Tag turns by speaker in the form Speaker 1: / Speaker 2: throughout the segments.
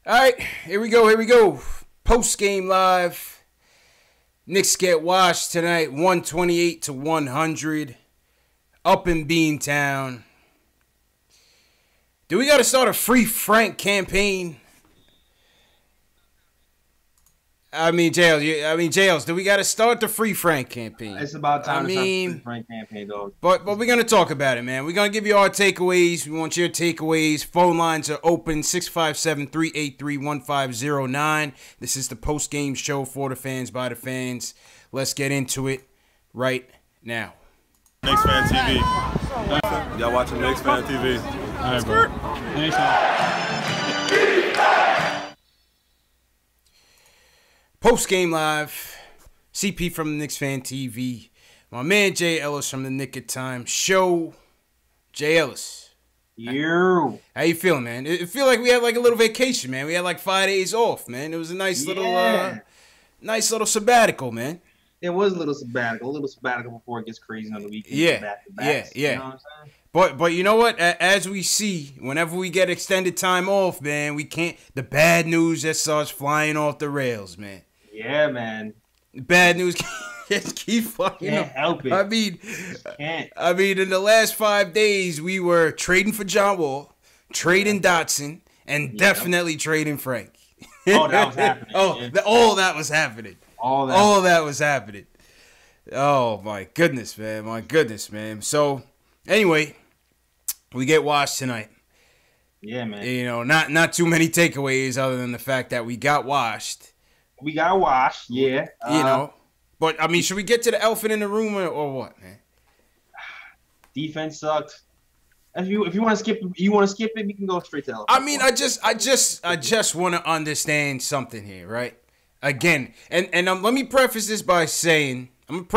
Speaker 1: All right, here we go. Post-game live. Knicks get washed tonight, 128-100. Up in Beantown. Do we got to start a Free Frank campaign? Jails, do we got to start the Free Frank campaign?
Speaker 2: It's about time to start the Free Frank campaign, dog.
Speaker 1: But we're going to talk about it, man. We're going to give you our takeaways. We want your takeaways. Phone lines are open, 657-383-1509. This is the post-game show for the fans, by the fans. Let's get into it right now.
Speaker 3: KnicksFanTV. Y'all watching KnicksFanTV.
Speaker 4: All right, bro. Thanks, man.
Speaker 1: Post-game live, CP from the Knicks Fan TV. My man Jay Ellis from the Nick of Time show. Jay Ellis.
Speaker 2: You.
Speaker 1: How you feeling, man? It feel like we had like a little vacation, man. We had like 5 days off, man. It was a nice little sabbatical, man.
Speaker 2: It was a little sabbatical before it gets crazy on the weekend.
Speaker 1: Yeah.
Speaker 2: You know what I'm saying?
Speaker 1: But you know what? As we see, whenever we get extended time off, man, we can't. The bad news that starts flying off the rails, man.
Speaker 2: Yeah, man.
Speaker 1: Bad news can't keep fucking
Speaker 2: Can't
Speaker 1: up.
Speaker 2: help it.
Speaker 1: I mean,
Speaker 2: Can't.
Speaker 1: in the last 5 days, we were trading for John Wall, trading Dotson, and definitely trading Frank.
Speaker 2: Oh, that was happening.
Speaker 1: All that was happening.
Speaker 2: All that was happening.
Speaker 1: Oh, my goodness, man. So, anyway, we get washed tonight.
Speaker 2: Yeah, man.
Speaker 1: You know, not too many takeaways other than the fact that we got washed.
Speaker 2: We got washed, yeah.
Speaker 1: You know. But, I mean, should we get to the elephant in the room or what, man?
Speaker 2: Defense sucked. If you want to skip it, we can go straight to elephant.
Speaker 1: I mean, I just want to understand something here, right? Again, and let me preface this by saying, I'm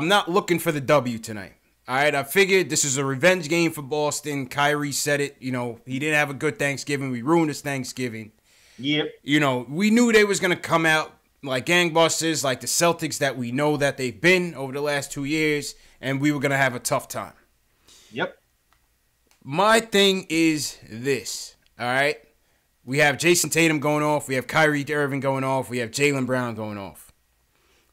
Speaker 1: not looking for the W tonight. All right, I figured this is a revenge game for Boston. Kyrie said it. You know, he didn't have a good Thanksgiving. We ruined his Thanksgiving.
Speaker 2: Yep.
Speaker 1: You know, we knew they was going to come out like gangbusters, like the Celtics that we know that they've been over the last 2 years, and we were going to have a tough time.
Speaker 2: Yep.
Speaker 1: My thing is this, all right? We have Jason Tatum going off. We have Kyrie Irving going off. We have Jaylen Brown going off.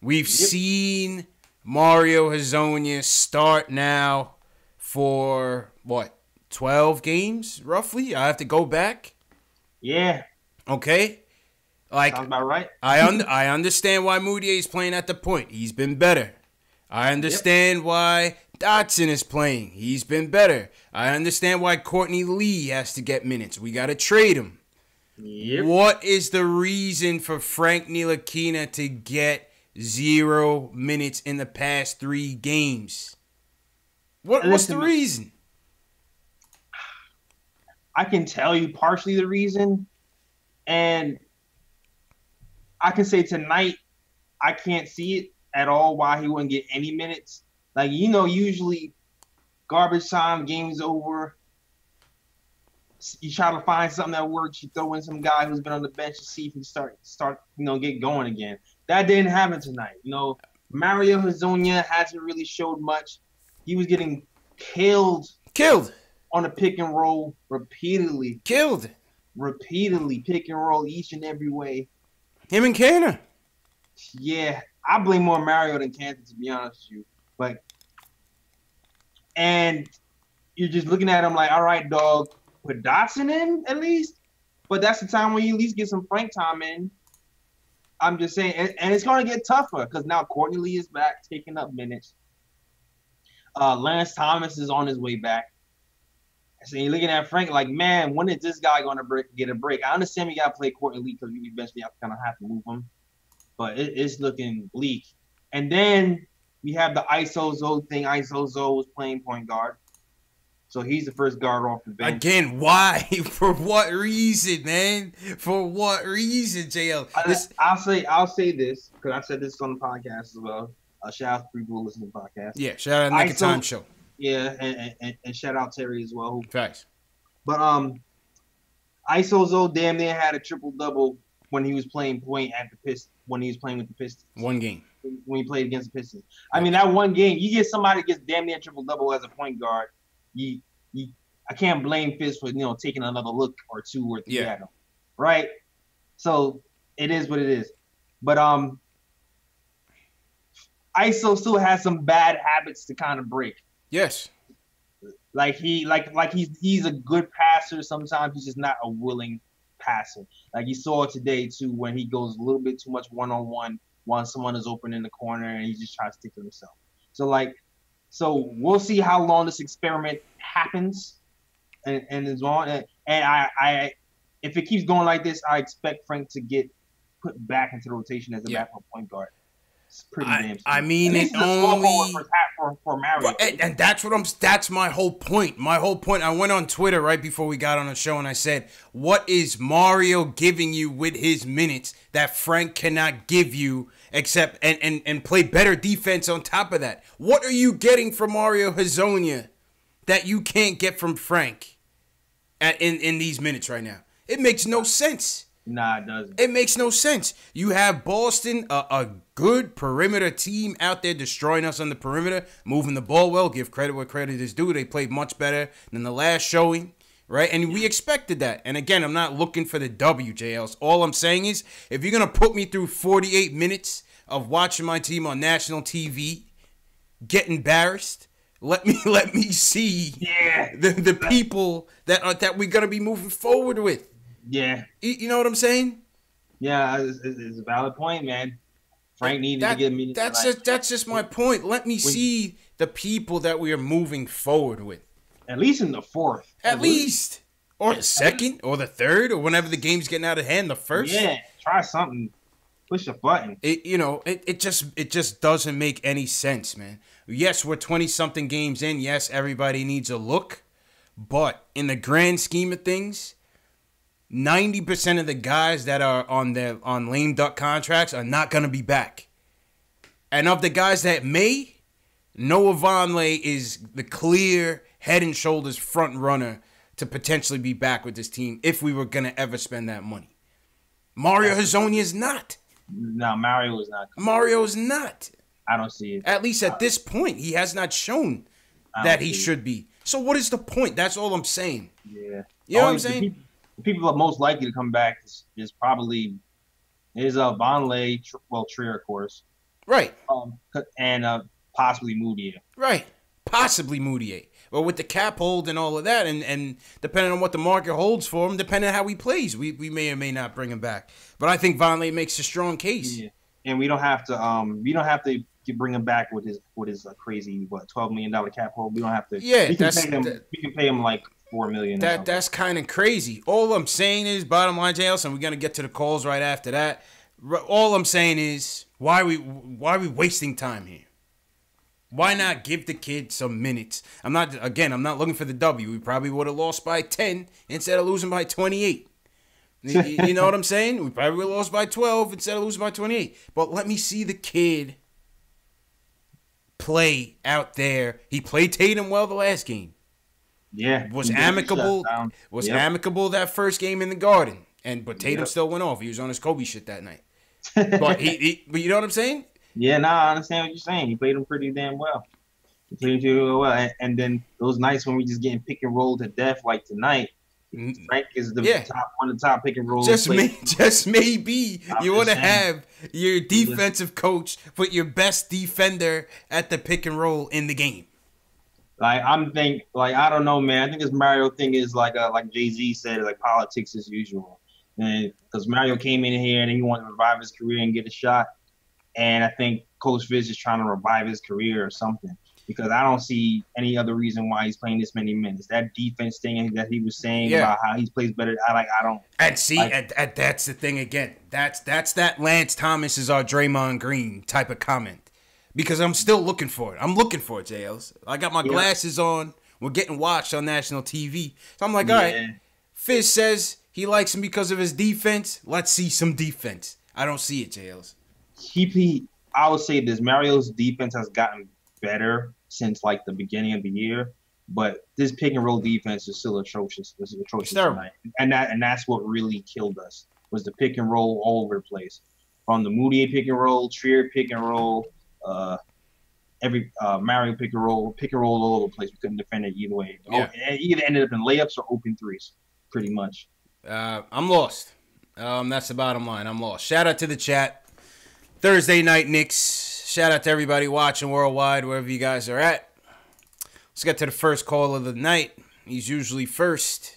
Speaker 1: We've seen Mario Hezonja start now for, 12 games, roughly? I have to go back.
Speaker 2: Yeah.
Speaker 1: Okay? Like,
Speaker 2: sounds about right.
Speaker 1: I understand why Moutier is playing at the point. He's been better. I understand why Dotson is playing. He's been better. I understand why Courtney Lee has to get minutes. We got to trade him.
Speaker 2: Yep.
Speaker 1: What is the reason for Frank Ntilikina to get 0 minutes in the past 3 games? What's the reason?
Speaker 2: I can tell you partially the reason, and I can say tonight I can't see it at all why he wouldn't get any minutes. Like, you know, usually garbage time, game's over. You try to find something that works. You throw in some guy who's been on the bench to see if he start, get going again. That didn't happen tonight. You know, Mario Hezonja hasn't really showed much. He was getting killed on the pick and roll repeatedly. Repeatedly pick and roll each and every way.
Speaker 1: Him and Kanter.
Speaker 2: Yeah, I blame more Mario than Kanter, to be honest with you. And you're just looking at him like, all right, dog, put Dotson in at least. But that's the time when you at least get some Frank time in. I'm just saying, and it's going to get tougher because now Courtney Lee is back, taking up minutes. Lance Thomas is on his way back. So you're looking at Frank like, man, when is this guy going to get a break? I understand we got to play Courtney Lee because we eventually kind of have to move him. But it's looking bleak. And then we have the ISO Zo thing. ISO Zo was playing point guard. So he's the first guard off the bench.
Speaker 1: Again, why? For what reason, man? For what reason, JL?
Speaker 2: I'll say this, because I said this on the podcast as well. Shout out to people who listen to the podcast.
Speaker 1: Yeah, shout out to Nick of Time show.
Speaker 2: Yeah, and shout out Terry as well.
Speaker 1: Facts.
Speaker 2: But ISO Zo damn near had a triple-double when he was playing point at the Pistons, when he was playing with the Pistons.
Speaker 1: One game.
Speaker 2: When he played against the Pistons. I mean, that one game, you get somebody that gets damn near triple-double as a point guard, I can't blame Fizz for taking another look or 2 or 3
Speaker 1: Yeah.
Speaker 2: at him, right? So it is what it is. But ISO still has some bad habits to kind of break.
Speaker 1: Yes.
Speaker 2: Like he's a good passer. Sometimes he's just not a willing passer. Like you saw today too, when he goes a little bit too much one-on-one while someone is open in the corner and he just tries to stick to himself. So we'll see how long this experiment happens and is on. And I if it keeps going like this, I expect Frank to get put back into the rotation as a backup point guard. It's pretty damn.
Speaker 1: I mean, it only
Speaker 2: for Mario,
Speaker 1: and that's my whole point. My whole point. I went on Twitter right before we got on the show and I said, "What is Mario giving you with his minutes that Frank cannot give you, except and play better defense on top of that? What are you getting from Mario Hezonja that you can't get from Frank in these minutes right now? It makes no sense."
Speaker 2: Nah, it doesn't.
Speaker 1: It makes no sense. You have Boston, a good perimeter team out there destroying us on the perimeter, moving the ball well. Give credit where credit is due. They played much better than the last showing, right? And we expected that. And again, I'm not looking for the WJLs. All I'm saying is, if you're going to put me through 48 minutes of watching my team on national TV get embarrassed, let me see the people that we're going to be moving forward with.
Speaker 2: Yeah.
Speaker 1: You know what I'm saying?
Speaker 2: Yeah, it's a valid point, man. Frank needed to get me.
Speaker 1: That's just my point. Let me see the people that we are moving forward with.
Speaker 2: At least in the fourth.
Speaker 1: At least. Or the second, or the third, or whenever the game's getting out of hand, the first.
Speaker 2: Yeah, try something. Push a button.
Speaker 1: It just doesn't make any sense, man. Yes, we're 20-something games in. Yes, everybody needs a look. But in the grand scheme of things, 90% of the guys that are on lame duck contracts are not going to be back. And of the guys that may, Noah Vonleh is the clear head and shoulders front runner to potentially be back with this team if we were going to ever spend that money. Mario Hezonja is not.
Speaker 2: No, Mario is not.
Speaker 1: Mario is not.
Speaker 2: I don't see it.
Speaker 1: At least at this point, he has not shown that he should be. So what is the point? That's all I'm saying.
Speaker 2: Yeah.
Speaker 1: You know what I'm saying?
Speaker 2: The people that are most likely to come back is probably Vonleh, Trier, of course.
Speaker 1: Right.
Speaker 2: And possibly Moutier.
Speaker 1: Right. Possibly Moutier. But with the cap hold and all of that, and depending on what the market holds for him, depending on how he plays, we may or may not bring him back. But I think Vonleh makes a strong case.
Speaker 2: Yeah. And we don't have to bring him back with his crazy $12 million cap hold. We don't have to.
Speaker 1: Yeah,
Speaker 2: we can pay him like $4 million.
Speaker 1: That's kind of crazy. All I'm saying is, bottom line, JLS, and we're gonna get to the calls right after that. All I'm saying is, why are we wasting time here? Why not give the kid some minutes? I'm not looking for the W. We probably would have lost by 10 instead of losing by 28. You know what I'm saying? We probably would have lost by 12 instead of losing by 28. But let me see the kid play out there. He played Tatum well the last game.
Speaker 2: Yeah.
Speaker 1: Was amicable that first game in the Garden. But Tatum still went off. He was on his Kobe shit that night. But but you know what I'm saying?
Speaker 2: Yeah, I understand what you're saying. He played him pretty damn well. And then those nights when we just getting pick and roll to death like tonight, Frank is one of the top pick and roll.
Speaker 1: Just maybe you want to have your defensive coach put your best defender at the pick and roll in the game.
Speaker 2: I don't know, man. I think this Mario thing is like Jay-Z said, like politics as usual. And because Mario came in here and he wanted to revive his career and get a shot. And I think Coach Fizz is trying to revive his career or something, because I don't see any other reason why he's playing this many minutes. That defense thing that he was saying about how he plays better, I don't. And
Speaker 1: see, that's the thing again. That's that Lance Thomas is our Draymond Green type of comment, because I'm still looking for it. I'm looking for it, JLs. I got my glasses on. We're getting watched on national TV. So I'm like, all right, Fizz says he likes him because of his defense. Let's see some defense. I don't see it, JLs.
Speaker 2: I would say this: Mario's defense has gotten better since like the beginning of the year, but this pick and roll defense is still atrocious. This is atrocious tonight, and that's what really killed us, was the pick and roll all over the place, from the Moutier pick and roll, Trier pick and roll, Mario pick and roll all over the place. We couldn't defend it either way.
Speaker 1: Yeah.
Speaker 2: It either ended up in layups or open threes, pretty much.
Speaker 1: I'm lost. That's the bottom line. I'm lost. Shout out to the chat. Thursday night Knicks. Shout out to everybody watching worldwide, wherever you guys are at. Let's get to the first call of the night. He's usually first.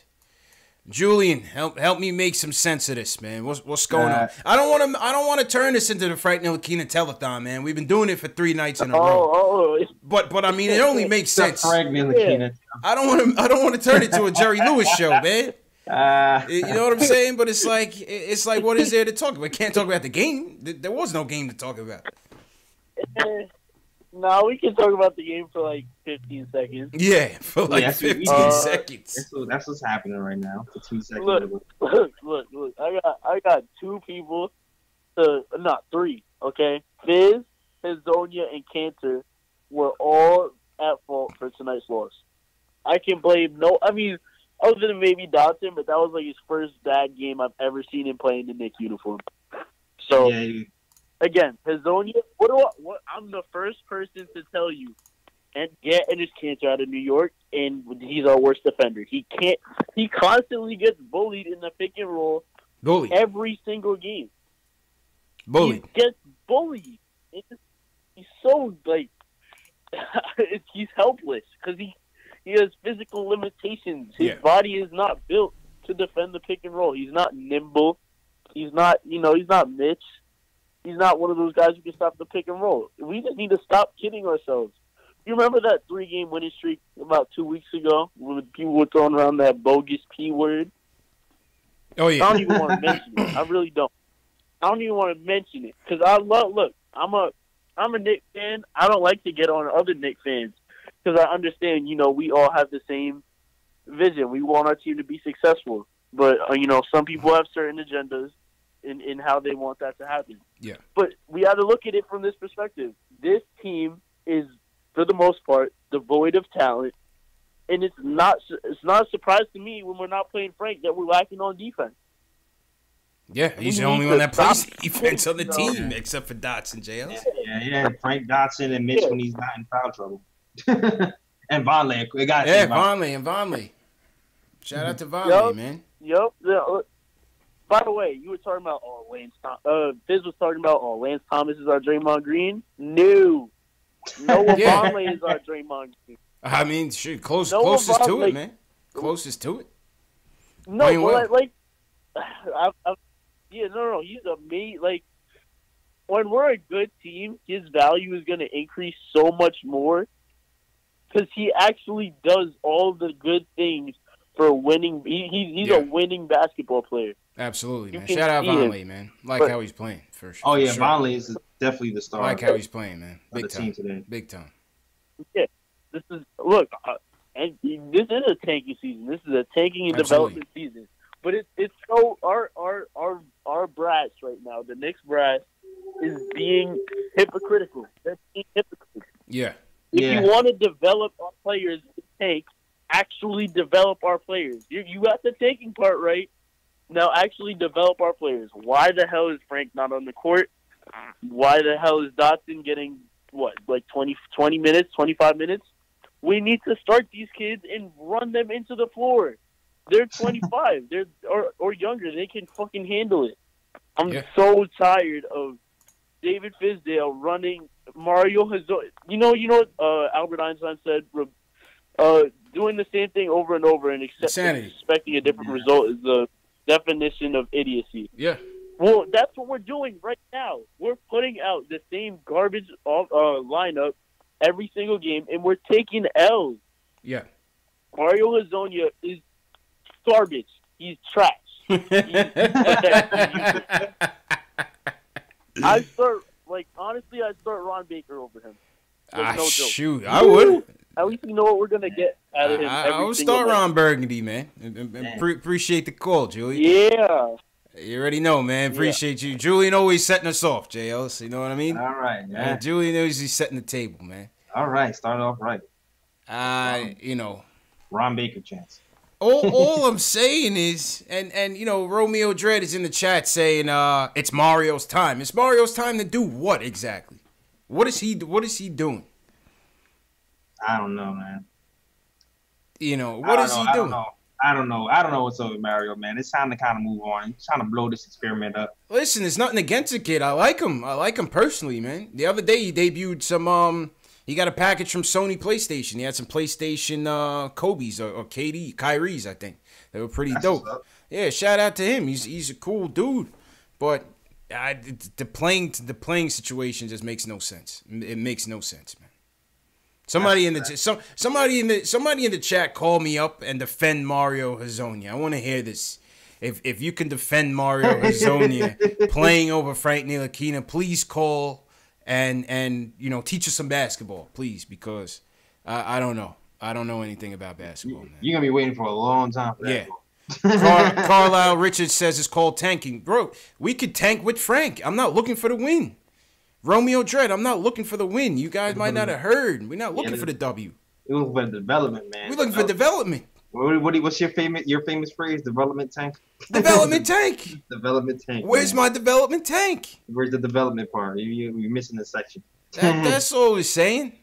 Speaker 1: Julian, help me make some sense of this, man. What's going on? I don't want to turn this into the Frank Ntilikina telethon, man. We've been doing it for 3 nights in a row. But I mean, it only makes sense.
Speaker 2: Frank Ntilikina.
Speaker 1: I don't want to turn it to a Jerry Lewis show, man. You know what I'm saying? But it's like what is there to talk about? We can't talk about the game. There was no game to talk about.
Speaker 5: No, we can talk about the game for like 15 seconds.
Speaker 1: Yeah, for like 15 seconds.
Speaker 2: That's what's happening right now. 15 seconds.
Speaker 5: Look. I got 2 people, not 3. Okay, Fizz, Hazonia, and Cantor were all at fault for tonight's loss. I can blame other than maybe Dotson, but that was like his first bad game I've ever seen him play in the Knicks uniform. So. Yeah. Again, Hazonia, I'm the first person to tell you, and get Ennis Cantor out of New York, and he's our worst defender. He constantly gets bullied in the pick and roll every single game. Bullied. He gets bullied. He's so, he's helpless because he has physical limitations. His body is not built to defend the pick and roll. He's not nimble. He's not Mitch. He's not one of those guys who can stop the pick and roll. We just need to stop kidding ourselves. You remember that 3-game winning streak about 2 weeks ago when people were throwing around that bogus P word?
Speaker 1: Oh, yeah.
Speaker 5: I don't even want to mention it. I really don't. I don't even want to mention it because I'm a Knicks fan. I don't like to get on other Knicks fans because I understand, we all have the same vision. We want our team to be successful. But, some people have certain agendas in how they want that to happen.
Speaker 1: Yeah.
Speaker 5: But we got to look at it from this perspective. This team is, for the most part, devoid of talent, and it's not a surprise to me when we're not playing Frank that we're lacking on defense.
Speaker 1: Yeah, he's the only one that plays defense on the team, except for Dotson, JL.
Speaker 2: Yeah, Frank Dotson and Mitch when he's not in foul trouble. And Vonleh.
Speaker 1: Vonleh. Shout out to Vonleh, man.
Speaker 5: Yep. By the way, you were talking about Fizz was talking about Lance Thomas is our Draymond Green. No. Noah Vonleh is our Draymond Green.
Speaker 1: I mean, closest to it, man. Closest to it.
Speaker 5: No, he's amazing. When we're a good team, his value is going to increase so much more because he actually does all the good things for winning. He's a winning basketball player.
Speaker 1: Absolutely, man. Shout out Vonleh, man. How he's playing, for sure.
Speaker 2: Oh, yeah, Vonleh is definitely the star.
Speaker 1: How he's playing, man. Big time.
Speaker 2: Team today.
Speaker 1: Big time.
Speaker 5: Yeah, and this is a tanking season. This is a tanking and development season. But it's so our brass right now, the Knicks brass, is being hypocritical. They're being hypocritical.
Speaker 1: Yeah.
Speaker 5: If you want to develop our players to tank, actually develop our players. You got the tanking part right. Now actually develop our players. Why the hell is Frank not on the court? Why the hell is Dotson getting, 20 minutes, 25 minutes? We need to start these kids and run them into the floor. They're 25. or younger. They can fucking handle it. I'm so tired of David Fizdale running Mario Hazonia. You know what Albert Einstein said? Doing the same thing over and over and expecting a different result is the definition of idiocy.
Speaker 1: Yeah.
Speaker 5: Well, that's what we're doing right now. We're putting out the same garbage lineup every single game, and we're taking L's.
Speaker 1: Yeah.
Speaker 5: Mario Hazonia is garbage. He's trash. I'd start Ron Baker over him. No joke.
Speaker 1: Shoot, I would.
Speaker 5: At least we know what we're going to get out of him.
Speaker 1: I would start Ron Burgundy, man. Appreciate the call, Julian.
Speaker 5: Yeah.
Speaker 1: You already know, man. Appreciate you. Julian always setting us off, JLs. You know what I mean?
Speaker 2: All right, man.
Speaker 1: Julian knows he's setting the table, man.
Speaker 2: All right, start off right.
Speaker 1: Ron
Speaker 2: Baker chance.
Speaker 1: All I'm saying is, and Romeo Dredd is in the chat saying, it's Mario's time. It's Mario's time to do what exactly? What is he doing?
Speaker 2: I don't know, man.
Speaker 1: You know, what is he doing?
Speaker 2: I don't know what's up with Mario, man. It's time to kind of move on. He's trying to blow this experiment up.
Speaker 1: Listen, there's nothing against the kid. I like him. I like him personally, man. The other day he debuted some. He got a package from Sony PlayStation. He had some PlayStation Kobe's or Kyrie's, I think. They were pretty dope. Yeah, shout out to him. He's a cool dude, but the playing situation just makes no sense. It makes no sense, man. Somebody in the chat call me up and defend Mario Hezonja. I want to hear this. If you can defend Mario Hezonja playing over Frank Ntilikina, please call and you know, teach us some basketball, please, because I don't know. I don't know anything about basketball, man.
Speaker 2: You're gonna be waiting for a long time for that.
Speaker 1: Yeah. Carlisle Richards says it's called tanking. Bro, we could tank with Frank. I'm not looking for the win. Romeo Dredd, I'm not looking for the win. You guys might not have heard. We're not looking for the W.
Speaker 2: We're looking for development, man.
Speaker 1: We're looking for development.
Speaker 2: What's your famous phrase? Development tank?
Speaker 1: Development tank.
Speaker 2: Development tank.
Speaker 1: Where's my development tank?
Speaker 2: Where's the development part? You're missing the section.
Speaker 1: That's all we're saying.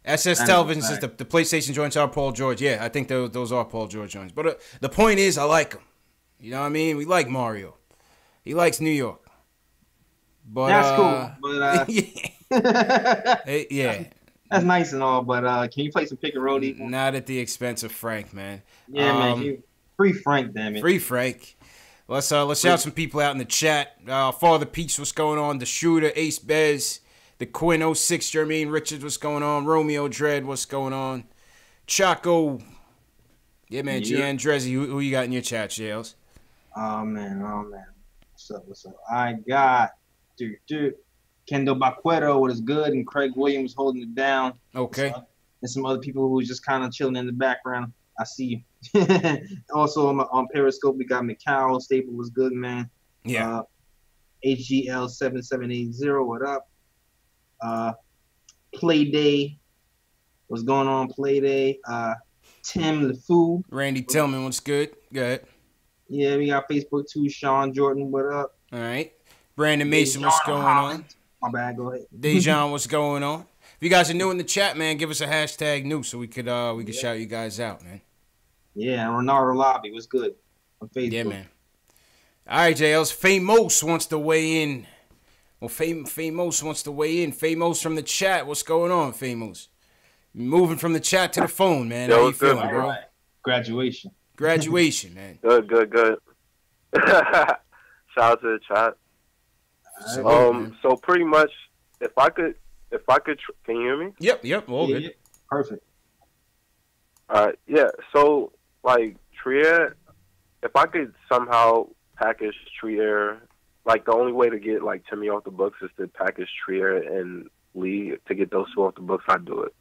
Speaker 1: SS Television says the PlayStation joints are Paul George. Yeah, I think those are Paul George joints. But the point is, I like him. You know what I mean? We like Mario. He likes New York. But
Speaker 2: that's cool. But
Speaker 1: yeah.
Speaker 2: That's nice and all, but can you play some pick and roll?
Speaker 1: Not at the expense of Frank, man.
Speaker 2: Yeah, man. Free Frank, damn it.
Speaker 1: Free Frank. Let's shout some people out in the chat. Father Peach, what's going on? The Shooter, Ace Bez, the Quinn 06, Jermaine Richards, what's going on? Romeo Dredd, what's going on? Chaco. Yeah, man. Gian Drezzy, who you got in your chat, Jails?
Speaker 2: Oh man. What's up? I got Kendall Baquero, what is good, and Craig Williams holding it down.
Speaker 1: Okay.
Speaker 2: And some other people who are just kind of chilling in the background. I see you. Also on Periscope, we got McCall. Staple was good, man.
Speaker 1: Yeah.
Speaker 2: HGL7780, what up? Playday. What's going on, Playday? Tim LeFou.
Speaker 1: Randy Tillman, what's good? Go ahead.
Speaker 2: Yeah, we got Facebook too. Sean Jordan, what up?
Speaker 1: All right. Brandon Mason, what's going on?
Speaker 2: My bad, go ahead.
Speaker 1: Dejan, what's going on? If you guys are new in the chat, man, give us a hashtag new so we could shout you guys out, man.
Speaker 2: Yeah, Ronaldo Lobby, what's good on Facebook?
Speaker 1: Yeah, man. All right, JLs. Famous wants to weigh in. Well, Famous wants to weigh in. Famous from the chat, what's going on, Famous? Moving from the chat to the phone, man. How you feeling, bro?
Speaker 2: Right. Graduation, man.
Speaker 5: Good. Shout out to the chat. So pretty much, if I could, can you hear me?
Speaker 1: Yep, all good.
Speaker 2: Yeah. Perfect.
Speaker 5: All right, yeah. So like Trier, if I could somehow package Trier, like the only way to get like Timmy off the books is to package Trier and Lee to get those two off the books. I'd do
Speaker 1: it.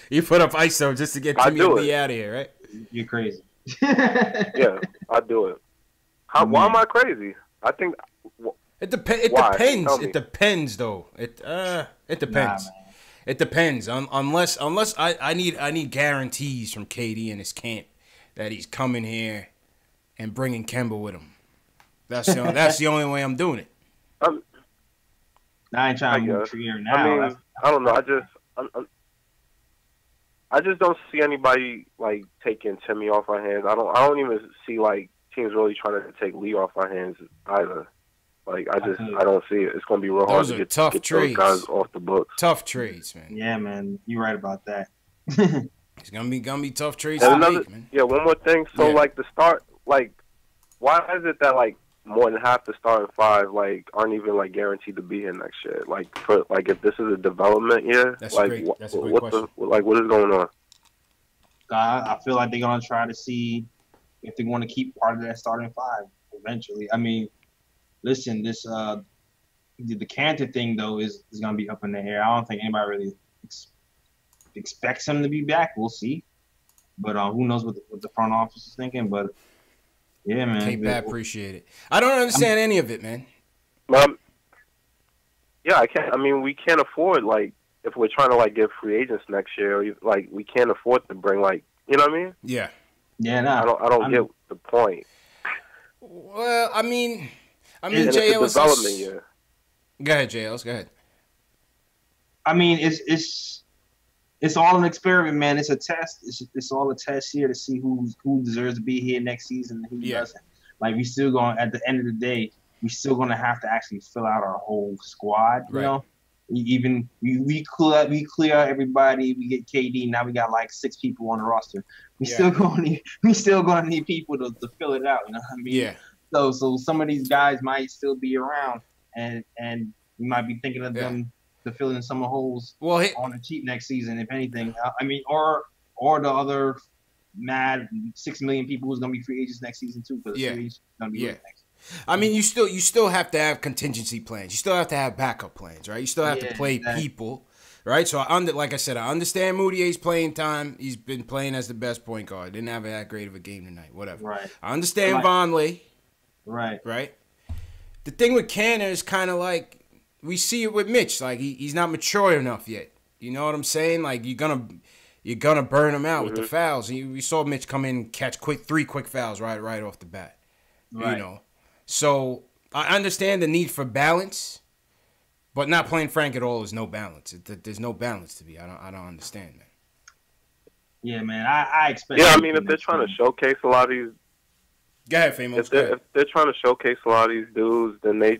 Speaker 1: you put up ISO just to get Timmy and Lee out of here, right?
Speaker 2: You're crazy.
Speaker 5: Yeah, I'd do it. Why am I crazy? I think.
Speaker 1: It depends. It depends, though. It depends.
Speaker 2: Nah,
Speaker 1: it depends. Unless I need guarantees from KD and his camp that he's coming here and bringing Kemba with him. That's the only way I'm doing it.
Speaker 2: I ain't trying to move Trier now.
Speaker 5: I mean, I don't know. I just don't see anybody like taking Timmy off our hands. I don't even see like teams really trying to take Lee off our hands either. Like I don't see it. It's gonna be real hard to get those guys off the books.
Speaker 1: Tough trades, man.
Speaker 2: Yeah, man, you're right about that.
Speaker 1: It's gonna be tough trades to make, man.
Speaker 5: Yeah, one more thing. So like the start, like why is it that like more than half the starting five like aren't even like guaranteed to be here next year? Like for like if this is a development year,
Speaker 1: that's
Speaker 5: like
Speaker 1: great. That's a great question.
Speaker 5: What is going on?
Speaker 2: I feel like they're gonna try to see if they want to keep part of that starting five eventually. I mean, listen, this the Cantor thing though is gonna be up in the air. I don't think anybody really expects him to be back. We'll see, but who knows what the front office is thinking? But yeah, man,
Speaker 1: I appreciate it. I don't understand any of it, man.
Speaker 5: Yeah, I can't. I mean, we can't afford like if we're trying to like get free agents next year, like we can't afford to bring like you know what I mean?
Speaker 1: Yeah.
Speaker 2: Yeah, no,
Speaker 5: I don't get the point.
Speaker 1: Well, I mean,
Speaker 5: JL,
Speaker 1: development year. Go ahead, JL. Go ahead.
Speaker 2: I mean, it's all an experiment, man. It's a test. It's all a test here to see who deserves to be here next season and who doesn't. Like we still going at the end of the day, we still gonna have to actually fill out our whole squad. You know, we clear out everybody. We get KD. Now we got like 6 people on the roster. We still gonna need people to fill it out. You know what I mean?
Speaker 1: Yeah.
Speaker 2: So some of these guys might still be around, and we might be thinking of them to fill in some holes on the cheap next season, if anything. I mean, or the other mad 6 million people who's gonna be free agents next season too, because gonna be next.
Speaker 1: I mean, you still have to have contingency plans. You still have to have backup plans, right? You still have to play people, right? So like I said, I understand Moutier's playing time. He's been playing as the best point guard. Didn't have that great of a game tonight. Whatever.
Speaker 2: Right.
Speaker 1: I understand Vonleh.
Speaker 2: Right.
Speaker 1: The thing with Canner is kind of like we see it with Mitch. Like he's not mature enough yet. You know what I'm saying? Like you're gonna burn him out with the fouls. We saw Mitch come in and catch 3 quick fouls right off the bat. Right. You know. So I understand the need for balance, but not playing Frank at all is no balance. There's no balance to be. I don't understand, man.
Speaker 2: Yeah, man. I expect.
Speaker 6: Yeah, I mean, if they're trying to showcase a lot of these.
Speaker 1: Go ahead, Famous.
Speaker 6: If they're trying to showcase a lot of these dudes, then they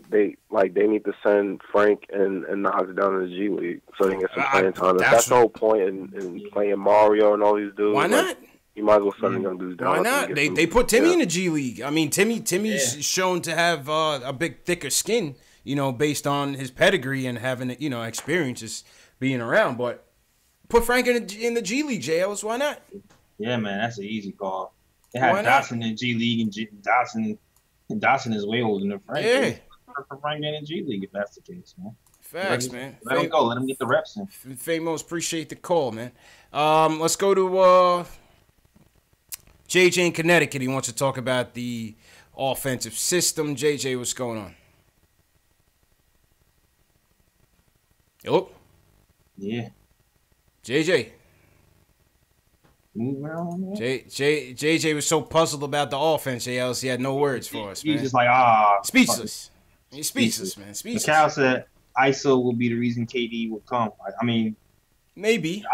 Speaker 6: need to send Frank and Nas down to the G League so they can get some playing time. That's the whole point in playing Mario and all these dudes.
Speaker 1: Why not?
Speaker 6: You might as well send them dudes down.
Speaker 1: Why not? They put Timmy in the G League. I mean, Timmy's shown to have a big thicker skin, you know, based on his pedigree and having experiences being around. But put Frank in the G League, JLs. Why not?
Speaker 2: Yeah, man, that's an easy call. They had Dotson in the G League, and Dotson is way older than Frank.
Speaker 1: Yeah.
Speaker 2: For Frank in the G League, if that's the case, man.
Speaker 1: Facts, man.
Speaker 2: Let him go. Let him get the reps in.
Speaker 1: Famos, appreciate the call, man. Let's go to JJ in Connecticut. He wants to talk about the offensive system. JJ, what's going on? Hello?
Speaker 2: Yeah.
Speaker 1: JJ. JJ was so puzzled about the offense, JLC, he had no words for us, man.
Speaker 2: He's just like,
Speaker 1: speechless. He's speechless, man. Speechless.
Speaker 2: Mikal said ISO will be the reason KD will come. I mean,
Speaker 1: maybe.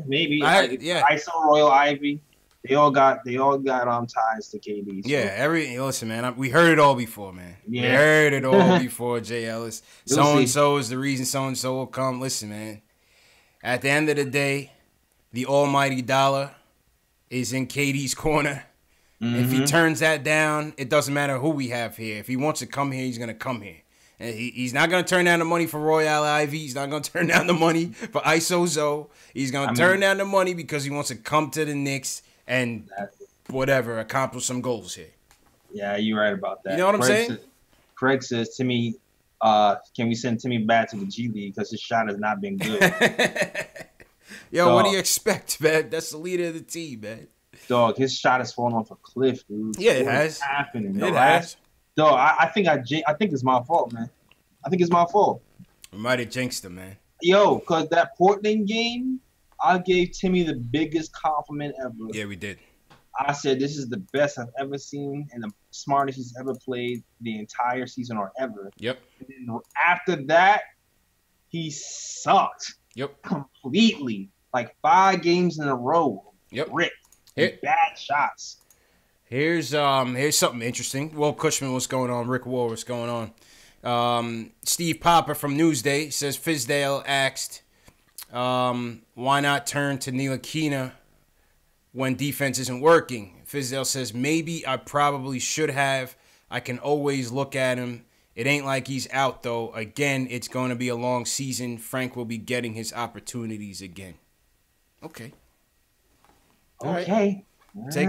Speaker 2: Maybe.
Speaker 1: Yeah.
Speaker 2: ISO, Royal Ivy, they all got ties to KD. So.
Speaker 1: Yeah, listen, man. We heard it all before, man. Yeah. We heard it all before, J. Ellis. So and so is the reason so and so will come. Listen, man. At the end of the day, the almighty dollar is in KD's corner. Mm-hmm. If he turns that down, it doesn't matter who we have here. If he wants to come here, he's going to come here. And he's not going to turn down the money for Royale Ivy. He's not going to turn down the money for ISO Zoe. He's going to turn down the money because he wants to come to the Knicks and accomplish some goals here.
Speaker 2: Yeah, you're right about that.
Speaker 1: You know what I'm saying?
Speaker 2: Craig says, Timmy, can we send Timmy back to the G League because his shot has not been good.
Speaker 1: Yo, what do you expect, man? That's the leader of the team, man.
Speaker 2: Dog, his shot has fallen off a cliff, dude.
Speaker 1: Yeah, it has.
Speaker 2: What's happening?
Speaker 1: It has.
Speaker 2: Dog, I think it's my fault, man. I think it's my fault.
Speaker 1: We might have jinxed him, man.
Speaker 2: Yo, because that Portland game, I gave Timmy the biggest compliment ever.
Speaker 1: Yeah, we did.
Speaker 2: I said, this is the best I've ever seen and the smartest he's ever played the entire season or ever.
Speaker 1: Yep.
Speaker 2: And then after that, he sucked.
Speaker 1: Yep.
Speaker 2: Completely. Like 5 games in a row.
Speaker 1: Yep.
Speaker 2: Bad shots.
Speaker 1: Here's something interesting. Will Cushman, what's going on? Rick Wall, what's going on? Steve Popper from Newsday says Fizdale asked, why not turn to Ntilikina when defense isn't working? Fizdale says, maybe I probably should have. I can always look at him. It ain't like he's out, though. Again, it's going to be a long season. Frank will be getting his opportunities again. Okay. All
Speaker 2: okay.
Speaker 1: Right. Take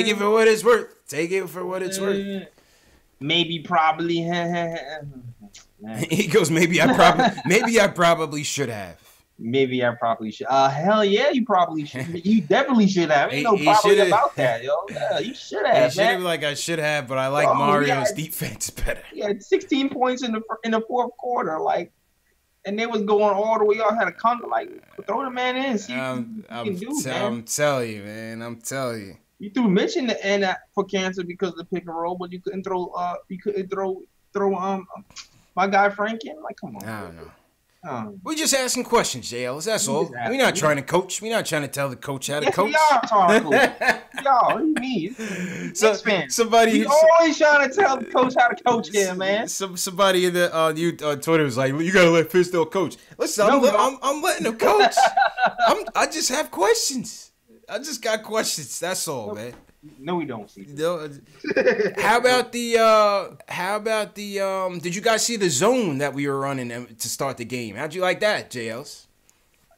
Speaker 1: it for what it's worth. Take it for what it's worth.
Speaker 2: Maybe, probably.
Speaker 1: He goes, maybe I probably should have.
Speaker 2: Maybe I probably should. Hell yeah, you probably should. You definitely should have. Ain't no problem about that, yo. Yeah, you should have.
Speaker 1: He should have, like I should have, but I like Mario's defense better.
Speaker 2: He had 16 points in the fourth quarter, like, and they was going all the way out. Had a conga, like, throw the man in. See
Speaker 1: I'm telling you, man. I'm telling you.
Speaker 2: You threw Mitch in the end for cancer because of the pick and roll, but you couldn't throw my guy Frank in. Like, come on.
Speaker 1: I don't know. We just asking questions, JLs. That's all. We're not trying to coach. We're not trying to tell the coach how to coach.
Speaker 2: We are trying to coach. Y'all, what do you mean?
Speaker 1: Somebody
Speaker 2: always trying to tell the coach how to coach here, man.
Speaker 1: Somebody in the Twitter was like, "You gotta let Fizdale coach." Listen, I'm letting him coach. I just have questions. I just got questions. That's all, man.
Speaker 2: No, we don't see.
Speaker 1: How about the did you guys see the zone that we were running to start the game? How'd you like that, JLs?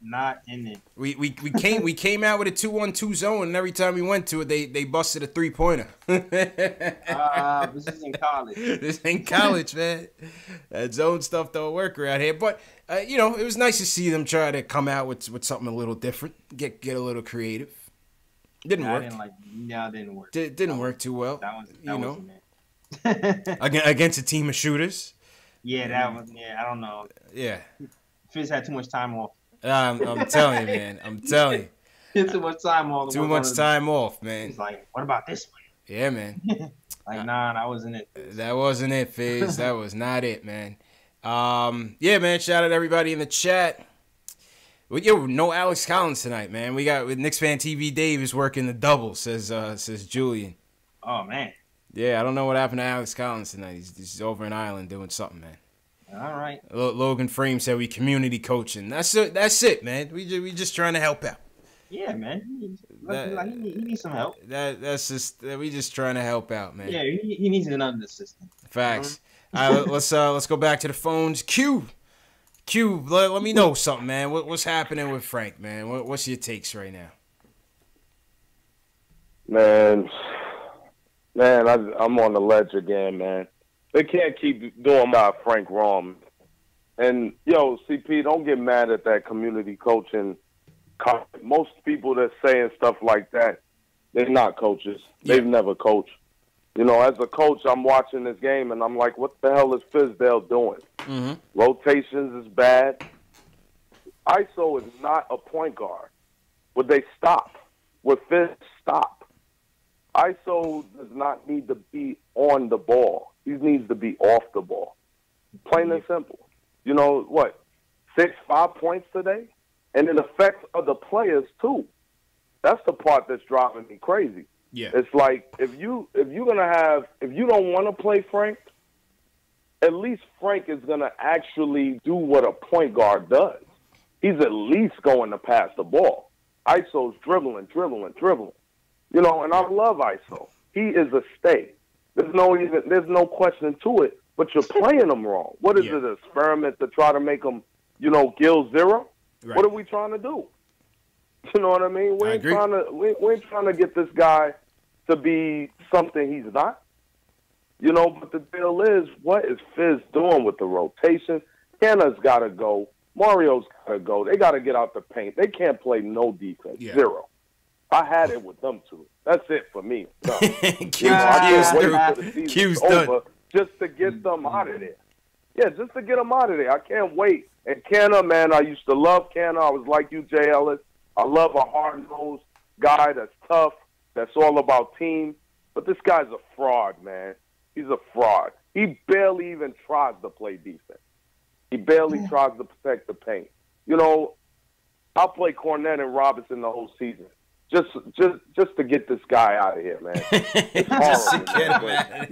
Speaker 2: Not in it.
Speaker 1: We came out with a 2-1-2 zone, and every time we went to it, they busted a 3-pointer.
Speaker 2: This isn't college.
Speaker 1: This ain't college, man. That zone stuff don't work around here. But it was nice to see them try to come out with something a little different, get a little creative. Didn't work.
Speaker 2: It didn't work.
Speaker 1: Didn't work too well.
Speaker 2: That was
Speaker 1: against a team of shooters.
Speaker 2: Yeah, I don't know.
Speaker 1: Yeah.
Speaker 2: Fizz had too much time off.
Speaker 1: I'm telling you, man. I'm telling you.
Speaker 2: Too much time off.
Speaker 1: Too much time off, man.
Speaker 2: He's like, what about this one?
Speaker 1: Yeah, man.
Speaker 2: Nah, that wasn't it.
Speaker 1: That wasn't it, Fizz. That was not it, man. Yeah, man. Shout out to everybody in the chat. Well, no Alex Collins tonight, man. We got with KnicksFanTV Dave is working the double, says Julian.
Speaker 2: Oh man.
Speaker 1: Yeah, I don't know what happened to Alex Collins tonight. He's over in Ireland doing something, man.
Speaker 2: All right.
Speaker 1: Logan Frame said we community coaching. That's it, man. We just trying to help out.
Speaker 2: Yeah, man. He needs some help.
Speaker 1: That's just we just trying to help out, man.
Speaker 2: Yeah, he needs another assistant.
Speaker 1: Facts. All right, let's go back to the phones. Q, let me know something, man. What's happening with Frank, man? What's your takes right now?
Speaker 6: Man, I'm on the ledge again, man. They can't keep doing my Frank wrong. And, CP, don't get mad at that community coaching. Most people that saying stuff like that, they're not coaches. They've never coached. As a coach, I'm watching this game, and I'm like, what the hell is Fizdale doing? Mm-hmm. Rotations is bad. ISO is not a point guard. Would they stop? Would Fizz stop? ISO does not need to be on the ball. He needs to be off the ball. Plain and simple. 5 points today? And it affects other players, too. That's the part that's driving me crazy.
Speaker 1: Yeah.
Speaker 6: It's like if you don't want to play Frank, at least Frank is gonna actually do what a point guard does. He's at least going to pass the ball. ISO's dribbling. And I love ISO. He is a stay. There's no question to it. But you're playing him wrong. What is it? An experiment to try to make him, Gil Zero? Right. What are we trying to do? You know what I mean? We ain't trying to get this guy to be something he's not. But the deal is, what is Fizz doing with the rotation? Kenna's got to go. Mario's got to go. They got to get out the paint. They can't play no defense. Yeah. Zero. I had it with them two. That's it for me. No. Q's done. Just to get them out of there. Yeah, just to get them out of there. I can't wait. And Kenna, man, I used to love Kenna. I was like you, Jay Ellis. I love a hard-nosed guy that's tough, that's all about team. But this guy's a fraud, man. He's a fraud. He barely even tries to play defense. He barely tries to protect the paint. I'll play Cornette and Robinson the whole season. Just to get this guy out of here, man. It's horrible, man.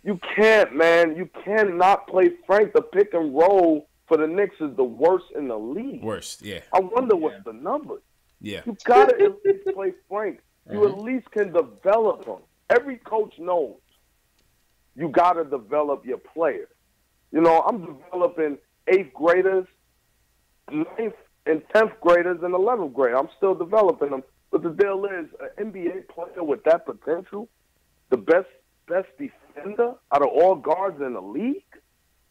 Speaker 6: You can't, man. You cannot play Frank. The pick and roll for the Knicks is the worst in the league.
Speaker 1: Worst, yeah.
Speaker 6: I wonder what's the numbers.
Speaker 1: Yeah.
Speaker 6: You got to at least play Frank. You at least can develop him. Every coach knows you got to develop your players. I'm developing 8th graders, 9th and 10th graders, and 11th graders. I'm still developing them. But the deal is, an NBA player with that potential, the best defender out of all guards in the league,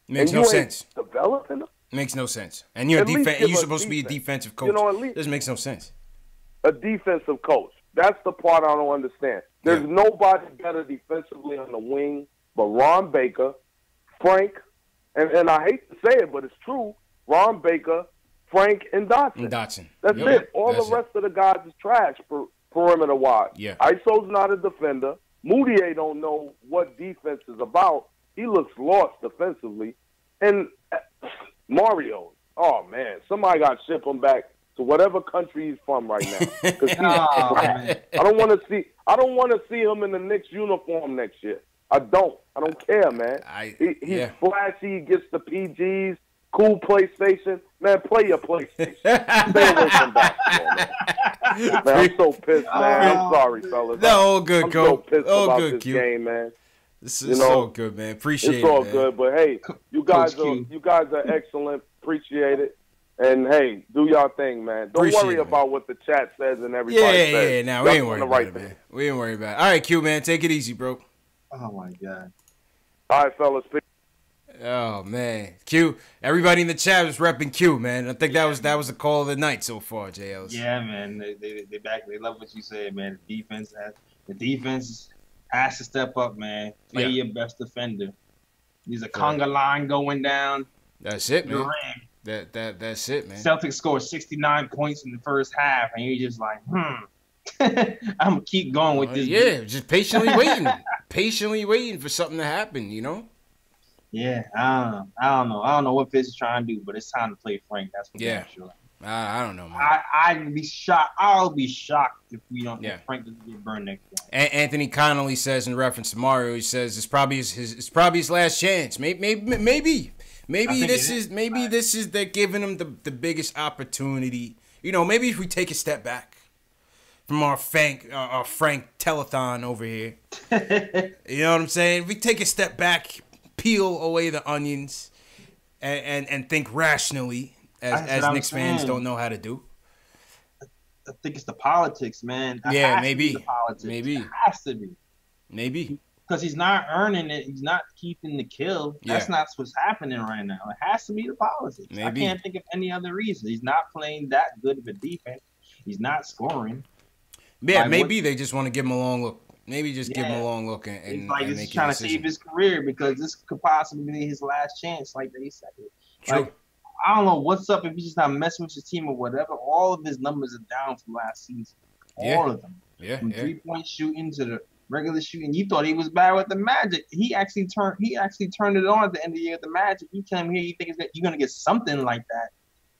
Speaker 1: makes no sense.
Speaker 6: Developing them?
Speaker 1: Makes no sense. And you're supposed to be a defensive coach. This makes no sense.
Speaker 6: A defensive coach. That's the part I don't understand. There's nobody better defensively on the wing but Ron Baker, Frank, and I hate to say it, but it's true, Ron Baker, Frank, and Dotson. That's it. All the rest of the guys is trash perimeter-wise.
Speaker 1: Yeah.
Speaker 6: ISO's not a defender. Moutier don't know what defense is about. He looks lost defensively. And Mario. Oh man, somebody got to ship him back to whatever country he's from right now. 'Cause I don't want to see him in the Knicks uniform next year. I don't care, man. He's flashy, gets the PGs, cool PlayStation. Man, play your PlayStation. Stay away from basketball, man. Man, I'm so pissed, man. I'm sorry, fellas.
Speaker 1: No, all good,
Speaker 6: I'm
Speaker 1: Coach.
Speaker 6: so pissed
Speaker 1: all
Speaker 6: about
Speaker 1: good,
Speaker 6: this
Speaker 1: Q.
Speaker 6: game, man.
Speaker 1: This is so good, man. Appreciate it.
Speaker 6: It's all
Speaker 1: man.
Speaker 6: good, but hey, you guys are excellent. Appreciate it. And hey, do y'all thing, man. Don't worry about what the chat says and everybody says.
Speaker 1: Yeah. Now we ain't worried about it, man. We ain't worried about it. All right, Q, man. Take it easy, bro.
Speaker 2: Oh my God.
Speaker 6: All right, fellas.
Speaker 1: Oh man, Q. Everybody in the chat was repping Q, man. I think that was the call of the night so far, JLs.
Speaker 2: Yeah, man. They back. They love what you said, man. The defense has to step up, man. Play your best defender. There's a conga line going down.
Speaker 1: That's it, man. That's it, man.
Speaker 2: Celtics scored 69 points in the first half, and you're just like, I'm gonna keep going with this.
Speaker 1: Yeah, just patiently waiting for something to happen, you know.
Speaker 2: Yeah, I don't know. I don't know what Fitz is trying to do, but it's time to play Frank. That's for damn sure.
Speaker 1: I don't know, man.
Speaker 2: I'd be shocked. I'll be shocked if we don't. If Frank doesn't get burned next game.
Speaker 1: Anthony Connolly says in reference to Mario, he says it's probably his last chance. Maybe this is they're giving him the biggest opportunity. You know, maybe if we take a step back from our Frank telethon over here. You know what I'm saying? If we take a step back, peel away the onions, and think rationally, as Knicks fans don't know how to do.
Speaker 2: I think it's the politics, man.
Speaker 1: Maybe.
Speaker 2: It has to be.
Speaker 1: Maybe.
Speaker 2: Because he's not earning it. He's not keeping the kill. That's not what's happening right now. It has to be the politics. Maybe. I can't think of any other reason. He's not playing that good of a defense. He's not scoring.
Speaker 1: Yeah, maybe they just want to give him a long look. Maybe just give him a long look and
Speaker 2: it's like
Speaker 1: and
Speaker 2: he's trying to save his career because this could possibly be his last chance, like they said.
Speaker 1: True.
Speaker 2: Like, I don't know what's up if he's just not messing with his team or whatever. All of his numbers are down from last season. All of them.
Speaker 1: Yeah.
Speaker 2: From 3-point shooting to the regular shooting. You thought he was bad with the Magic. He actually turned it on at the end of the year with the Magic. You came here, you think you're gonna get something like that,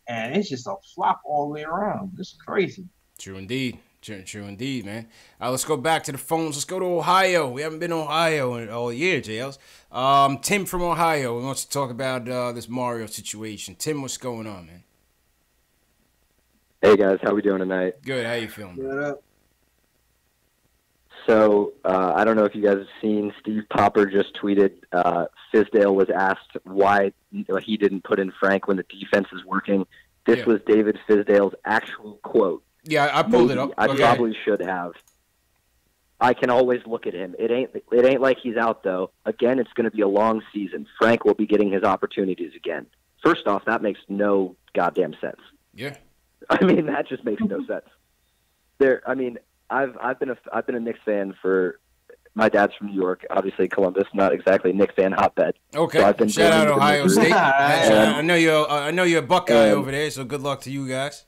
Speaker 2: and it's just a flop all the way around. It's crazy.
Speaker 1: True indeed. True indeed, man. Let's go back to the phones. Let's go to Ohio. We haven't been to Ohio all year, JLs. Tim from Ohio wants to talk about this Mario situation. Tim, what's going on, man?
Speaker 7: Hey, guys. How we doing tonight?
Speaker 1: Good. How you feeling?
Speaker 2: Good.
Speaker 7: So, I don't know if you guys have seen, Steve Popper just tweeted Fizdale was asked why he didn't put in Frank when the defense is working. This was David Fizdale's actual quote.
Speaker 1: Yeah, I pulled it up.
Speaker 7: I probably should have. I can always look at him. It ain't like he's out, though. Again, it's going to be a long season. Frank will be getting his opportunities again. First off, that makes no goddamn sense.
Speaker 1: Yeah.
Speaker 7: I mean, that just makes no sense. I've been a Knicks fan for. My dad's from New York, obviously Columbus, not exactly a Knicks fan hotbed.
Speaker 1: Okay.
Speaker 7: So I've been
Speaker 1: shout out Ohio State. I know you're a Buckeye
Speaker 7: and,
Speaker 1: over there, so good luck to you guys.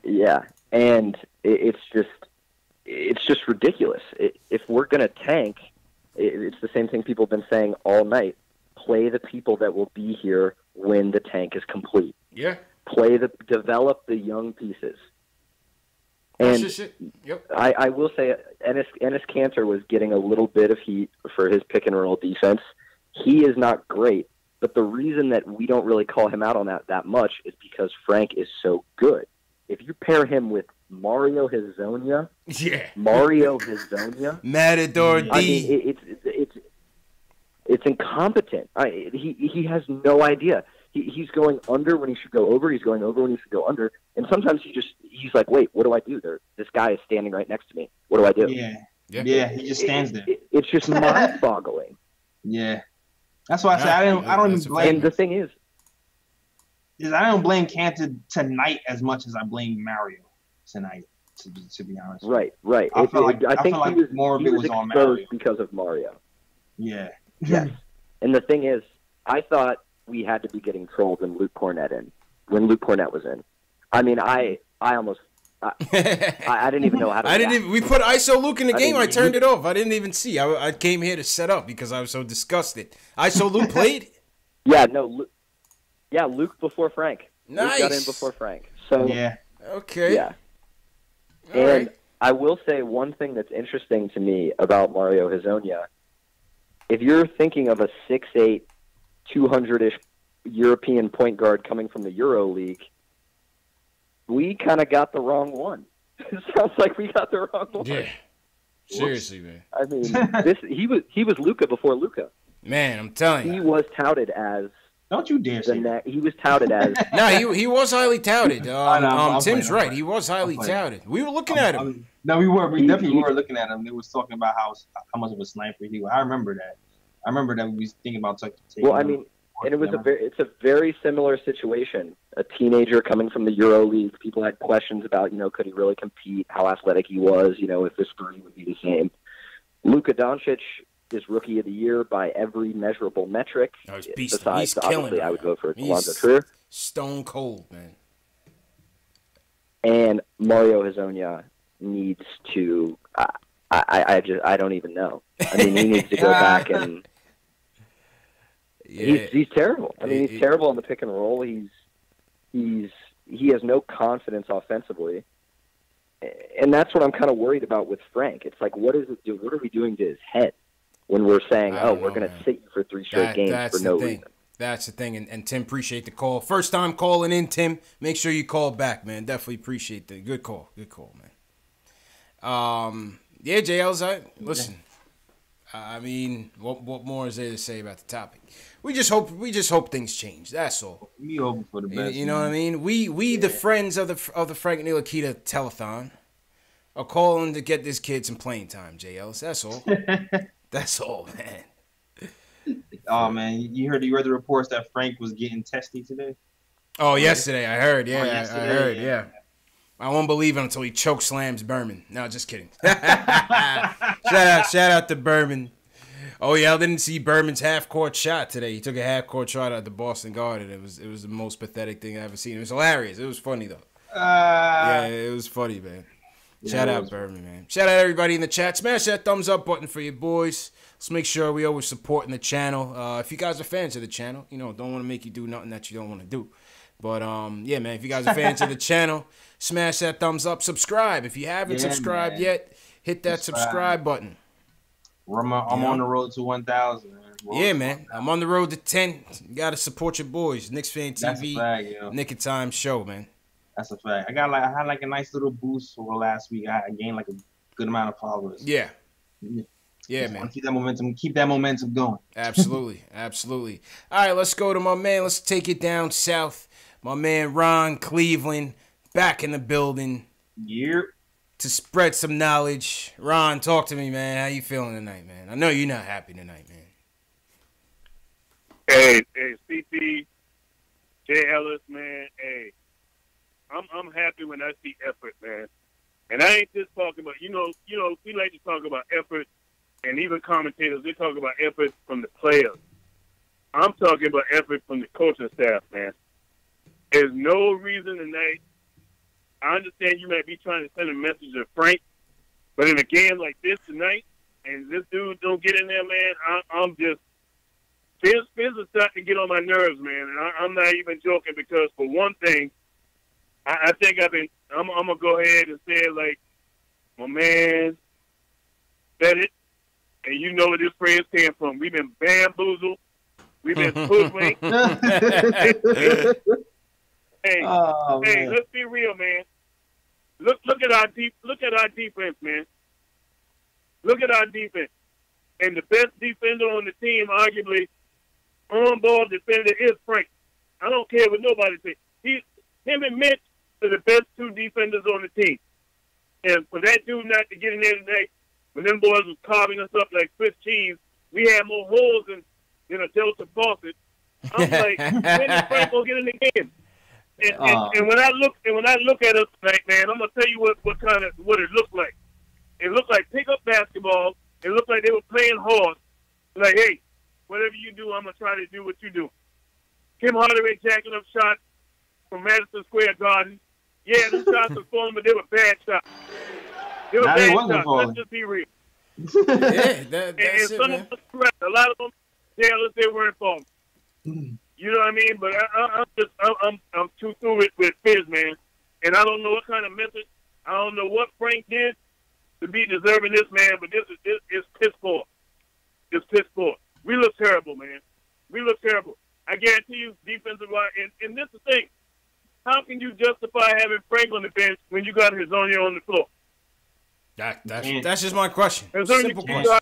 Speaker 7: Yeah, and it's just ridiculous. If we're gonna tank, it's the same thing people have been saying all night. Play the people that will be here when the tank is complete.
Speaker 1: Yeah.
Speaker 7: Develop the young pieces. And I will say, Enes Kanter was getting a little bit of heat for his pick and roll defense. He is not great, but the reason that we don't really call him out on that much is because Frank is so good. If you pair him with Mario Hezonja,
Speaker 1: Matador D,
Speaker 7: I mean, it's incompetent. He has no idea. He's going under when he should go over. He's going over when he should go under. And sometimes he's like, wait, what do I do? This guy is standing right next to me. What do I do?
Speaker 2: Yeah, he just stands there.
Speaker 7: It's just mind-boggling.
Speaker 2: Yeah. That's why I said I don't even blame.
Speaker 7: And the thing is
Speaker 2: I don't blame Cantor tonight as much as I blame Mario tonight, to be honest.
Speaker 7: Right. I think more of it was on Mario because of Mario.
Speaker 2: Yeah.
Speaker 7: Yes. And the thing is, I thought we had to be getting trolled when Luke Cornett was in. I mean, I almost I didn't even know how to.
Speaker 1: We put ISO Luke in the game. I turned it off. I didn't even see. I came here to set up because I was so disgusted. ISO Luke played.
Speaker 7: Yeah, no. Yeah, Luke before Frank.
Speaker 1: Nice.
Speaker 7: Luke got in before Frank. So
Speaker 2: Yeah.
Speaker 1: Okay.
Speaker 7: Yeah.
Speaker 1: All
Speaker 7: And
Speaker 1: right.
Speaker 7: I will say one thing that's interesting to me about Mario Hezonja. If you're thinking of a 6'8", 200-ish European point guard coming from the Euro League, we kind of got the wrong one. It sounds like we got the wrong one.
Speaker 1: Yeah. Seriously, man.
Speaker 7: I mean, he was Luka before Luka.
Speaker 1: Man, I'm telling you.
Speaker 7: He was touted as
Speaker 2: Don't you dare say that.
Speaker 7: he was touted as
Speaker 1: No, he was highly touted.
Speaker 2: I'm
Speaker 1: Tim's
Speaker 2: playing,
Speaker 1: right. He was highly
Speaker 2: playing.
Speaker 1: touted. We were looking at him.
Speaker 2: No, we were. We definitely were looking at him. They was talking about how much of a sniper he was. I remember that. I remember that we was thinking about taking
Speaker 7: Well, I mean, and it was it's a very similar situation. A teenager coming from the Euro League. People had questions about, could he really compete? How athletic he was? If this story would be the same. Luka Doncic is Rookie of the Year by every measurable metric.
Speaker 1: Oh, he's
Speaker 7: Besides,
Speaker 1: killing
Speaker 7: obviously,
Speaker 1: it.
Speaker 7: I would go for
Speaker 1: He's
Speaker 7: Alonzo Trier.
Speaker 1: Stone cold, man.
Speaker 7: And Mario Hezonja needs to. I don't even know. I mean, he needs to go back and.
Speaker 1: Yeah.
Speaker 7: He's terrible. I mean, he's terrible on the pick and roll. He has no confidence offensively, and that's what I'm kind of worried about with Frank. It's like, what are we doing to his head when we're saying, we're going to sit you for 3 straight games for no reason?
Speaker 1: That's the thing. And Tim, appreciate the call. First time calling in, Tim. Make sure you call back, man. Definitely appreciate that. Good call, man. Yeah, JL's. Listen. I mean, what more is there to say about the topic? We just hope things change. That's all.
Speaker 2: We hoping for the best.
Speaker 1: You know what I mean? We the friends of the Frank Ntilikina telethon are calling to get this kid some playing time. JL's. That's all. That's all, man.
Speaker 2: Oh man, you read the reports that Frank was getting testy today?
Speaker 1: Oh, yesterday I heard. Yeah, I heard.
Speaker 2: Yeah.
Speaker 1: Yeah. I won't believe it until he choke slams Berman. No, just kidding. Shout out to Berman. Oh yeah, I didn't see Berman's half-court shot today. He took a half-court shot at the Boston Garden. It was the most pathetic thing I've ever seen. It was hilarious. It was funny though. Yeah, it was funny, man. Shout out Berman, man. Shout out everybody in the chat. Smash that thumbs up button for you boys. Let's make sure we always supporting the channel. If you guys are fans of the channel, don't want to make you do nothing that you don't want to do. But yeah, man, if you guys are fans of the channel, smash that thumbs up. Subscribe if you haven't subscribed yet. Hit that subscribe button.
Speaker 2: I'm on the road to 1,000.
Speaker 1: Yeah, man. I'm on the road to 10. You gotta support your boys. KnicksFanTV.
Speaker 2: That's a fact, yo.
Speaker 1: Nick of Time show, man.
Speaker 2: That's a fact. I had like a nice little boost over last week. I gained like a good amount of followers.
Speaker 1: Yeah. Yeah, man.
Speaker 2: Keep that momentum going.
Speaker 1: Absolutely. Absolutely. All right, let's go to my man. Let's take it down south. My man Ron Cleveland back in the building.
Speaker 2: Yep.
Speaker 1: To spread some knowledge. Ron, talk to me, man. How you feeling tonight, man? I know you're not happy tonight, man.
Speaker 8: Hey, CT, Jay Ellis, man. Hey, I'm happy when I see effort, man. And I ain't just talking about, we like to talk about effort, and even commentators, they talk about effort from the players. I'm talking about effort from the coaching staff, man. There's no reason tonight. I understand you might be trying to send a message to Frank, but in a game like this tonight, and this dude don't get in there, man, I'm just Fizz is starting to get on my nerves, man. And I'm not even joking because, for one thing, I think I'm gonna go ahead and say it like my man said it, and you know where this phrase came from. We've been bamboozled. We've been hoodwinked. Hey, let's be real, man. Look at our defense, man. Look at our defense. And the best defender on the team, arguably, on-ball defender is Frank. I don't care what nobody says. Him and Mitch are the best 2 defenders on the team. And for that dude not to get in there tonight, when them boys was carving us up like Swiss cheese, we had more holes than a Delta faucet. I'm like, when is Frank gonna get in the game? And when I look at us tonight, man, I'm gonna tell you what it looked like. It looked like pickup basketball. It looked like they were playing hard. Like, hey, whatever you do, I'm gonna try to do what you do. Kim Hardaway jacking up shots from Madison Square Garden. Yeah, those shots were falling, but they were bad shots. They were bad shots. Let's just be real.
Speaker 1: Yeah, that's
Speaker 8: and some of them correct. A lot of them, they weren't falling. You know what I mean? But I'm too through it with Fizz, man. And I don't know what kind of method. I don't know what Frank did to be deserving this, man. But this is piss poor. It's piss poor. We look terrible, man. We look terrible. I guarantee you, defensive line. And this is the thing. How can you justify having Frank on the bench when you got Hazonia on the floor?
Speaker 1: That's just my question.
Speaker 8: Simple question.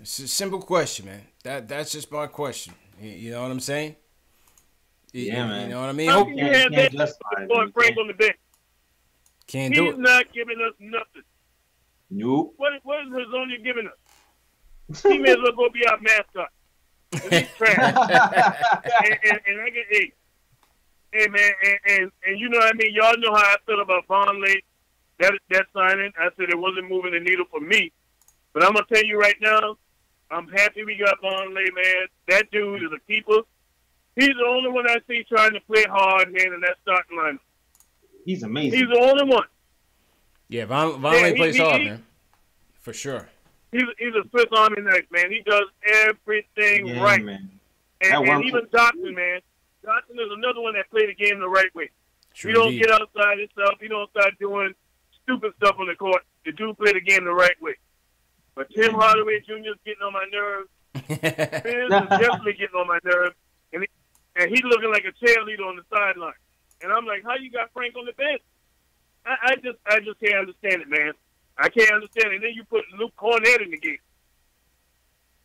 Speaker 1: It's a simple question, man. That's just my question. You know what I'm saying?
Speaker 2: Yeah, man.
Speaker 1: You know what I mean?
Speaker 8: How can you have that Frank on the bench?
Speaker 1: Can't do it.
Speaker 8: He's not giving us nothing.
Speaker 2: Nope.
Speaker 8: What is Hazonia giving us? He may as well go be our mascot. He's trash. and I get hey man, and you know what I mean. Y'all know how I feel about Vonleh. That signing, I said it wasn't moving the needle for me. But I'm gonna tell you right now, I'm happy we got Vonleh, man. That dude is a keeper. He's the only one I see trying to play hard, man, in that starting line.
Speaker 2: He's amazing.
Speaker 8: He's the only one.
Speaker 1: Yeah, Vonleh plays hard, man. For sure.
Speaker 8: He's a Swiss Army knife, man. He does everything right.
Speaker 2: Man.
Speaker 8: And even Dotson, man. Dotson is another one that played the game the right way.
Speaker 1: True
Speaker 8: He don't
Speaker 1: indeed.
Speaker 8: get outside himself. He don't start doing stupid stuff on the court. The dude play the game the right way. But Tim Hardaway Jr. is getting on my nerves. Fizz is definitely getting on my nerves. And he's looking like a cheerleader on the sideline. And I'm like, how you got Frank on the bench? I just can't understand it, man. I can't understand it. And then you put Luke Cornett in the game.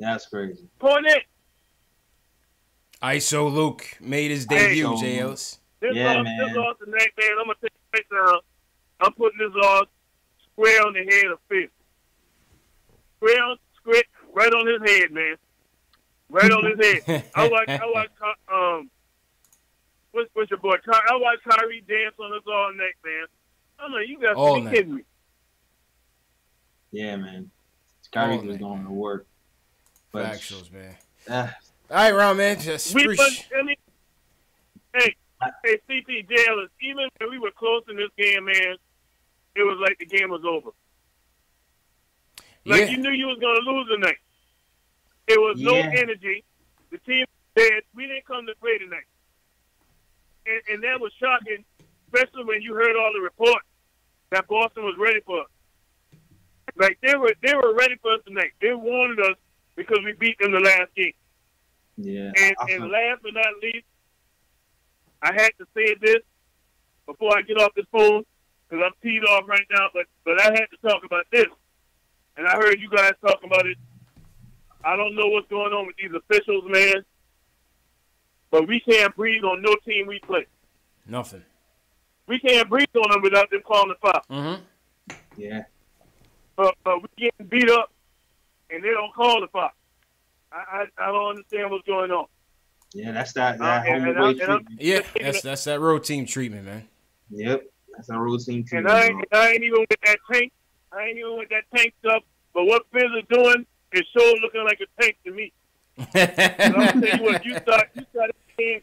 Speaker 2: That's crazy.
Speaker 8: Cornett.
Speaker 1: ISO Luke made his debut, JLs.
Speaker 8: This off tonight, man. I'm going to take it right now. I'm putting this off square on the head of Fizz. Square right on his head, man. Right on his head. I watch what's your boy? I watch Kyrie dance on us all night, man. I'm like, you guys be kidding me.
Speaker 2: Yeah, man. Kyrie was going to work.
Speaker 1: Factuals, man. All right, Ron, man. Just
Speaker 8: hey, CP Jailers, even when we were close in this game, man, it was like the game was over. Like you knew you was going to lose tonight. There was no energy. The team said, we didn't come to play tonight. And that was shocking, especially when you heard all the reports that Boston was ready for us. Like, they were ready for us tonight. They wanted us because we beat them the last game.
Speaker 2: Yeah.
Speaker 8: And last but not least, I had to say this before I get off this phone because I'm teed off right now, but I had to talk about this. And I heard you guys talking about it. I don't know what's going on with these officials, man. But we can't breathe on no team we play.
Speaker 1: Nothing.
Speaker 8: We can't breathe on them without them calling the foul.
Speaker 1: Mm-hmm.
Speaker 2: Yeah.
Speaker 8: But we getting beat up, and they don't call the foul. I don't understand what's going on.
Speaker 2: Yeah, that's that home away treatment.
Speaker 1: Yeah, that's that road team treatment, man.
Speaker 2: Yep, that's that road team treatment.
Speaker 8: And I ain't even with that tank. I ain't even with that tank stuff. But what Fizz is doing is sure looking like a tank to me. And I'm gonna tell you what, you start saying,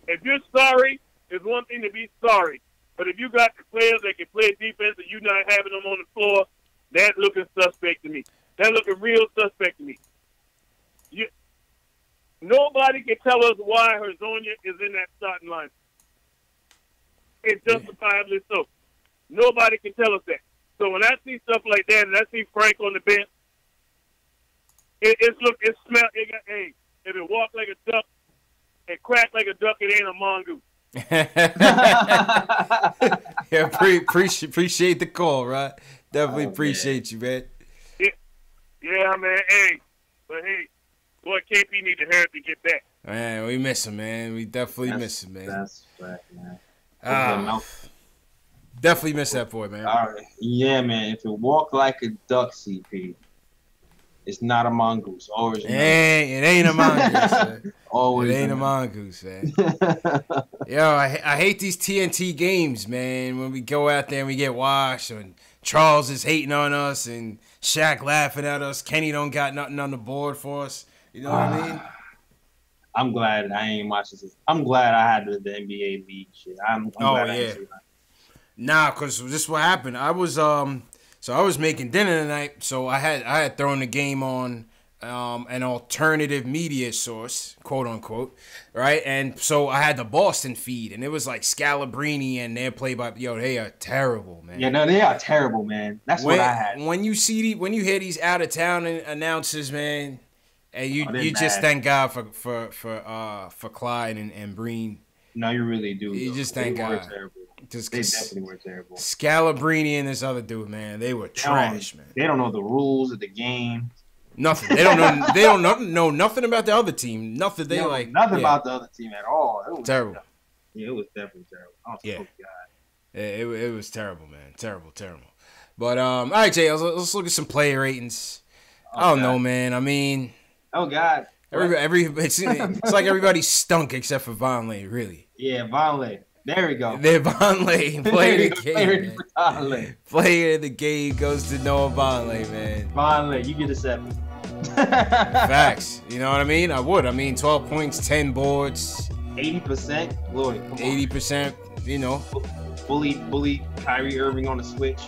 Speaker 8: if you're sorry, it's one thing to be sorry. But if you got the players that can play defense and you not having them on the floor, that's looking suspect to me. That's looking real suspect to me. Nobody can tell us why Hazonia is in that starting line. It's justifiably so. Nobody can tell us that. So when I see stuff like that and I see Frank on the bench, it smells. Hey, if it walk like a duck, it crack like a duck, it ain't a mongoose.
Speaker 1: Yeah, appreciate the call, right? Definitely appreciate you, man.
Speaker 8: Yeah, man. Hey, but hey, boy, KP need to hurry up to get back.
Speaker 1: Man, we miss him, man. We definitely miss him, man.
Speaker 2: That's right, man.
Speaker 1: Definitely miss that boy, man.
Speaker 2: All right. Yeah, man. If it walk like a duck, CP, it's not a mongoose. Always.
Speaker 1: It ain't a mongoose. Man.
Speaker 2: Always.
Speaker 1: It ain't a mongoose, man. Yo, I hate these TNT games, man. When we go out there and we get washed, and Charles is hating on us, and Shaq laughing at us. Kenny don't got nothing on the board for us. You know what I mean?
Speaker 2: I'm glad I ain't watching this. I'm glad I had the NBA league shit. I'm glad I ain't.
Speaker 1: Nah, cause this is what happened. I was making dinner tonight, so I had thrown the game on an alternative media source, quote unquote, right? And so I had the Boston feed, and it was like Scalabrini and their play-by. Yo, they are terrible, man.
Speaker 2: Yeah, no, they are terrible, man. That's what I had.
Speaker 1: When you hear these out of town announcers, man, and you just
Speaker 2: mad.
Speaker 1: thank God for Clyde and Breen.
Speaker 2: No, you really do.
Speaker 1: You just thank God.
Speaker 2: They definitely were terrible.
Speaker 1: Scalabrini and this other dude, man, they were trash, man.
Speaker 2: They don't know the rules of the game.
Speaker 1: Nothing. They don't know. They don't know nothing about the other team. Nothing. They
Speaker 2: nothing about the other team at all. It was
Speaker 1: terrible.
Speaker 2: Yeah, it was definitely terrible.
Speaker 1: It was terrible, man. Terrible. But all right, Jay, let's look at some player ratings. I don't know, man. I mean,
Speaker 2: oh God,
Speaker 1: it's like everybody stunk except for Vonleh, really.
Speaker 2: Yeah, Vonleh. There we go.
Speaker 1: Vonleh, player of the game.
Speaker 2: Player
Speaker 1: of the game goes to Noah Vonleh, man.
Speaker 2: Vonleh, you get a 7.
Speaker 1: Facts. You know what I mean? I would. I mean, 12 points, 10 boards.
Speaker 2: 80%. Lloyd,
Speaker 1: 80%, you know.
Speaker 2: Bully Kyrie Irving on the switch.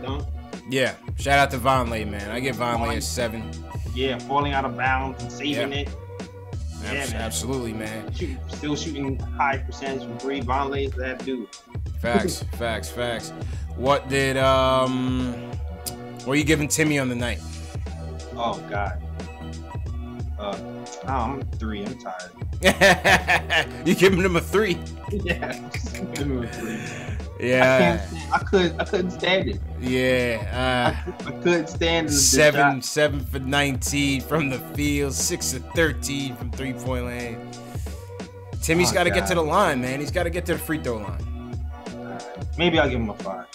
Speaker 2: Dunk.
Speaker 1: Yeah. Shout out to Vonleh, man. I give Vonleh a 7.
Speaker 2: Yeah, falling out of bounds and saving it. Yeah, man.
Speaker 1: Absolutely, man.
Speaker 2: Still shooting high percentage from 3. Vonleh is that dude.
Speaker 1: Facts. What did what are you giving Timmy on the night?
Speaker 2: Oh God. I'm 3. I'm tired.
Speaker 1: You giving him a 3?
Speaker 2: Yeah. Give him a 3.
Speaker 1: Yeah.
Speaker 2: I couldn't stand it.
Speaker 1: Yeah.
Speaker 2: I couldn't stand it.
Speaker 1: 7 for 19 from the field, 6 of 13 from 3-point lane. Timmy's got to get to the line, man. He's got to get to the free throw line.
Speaker 2: Maybe I'll give him a 5.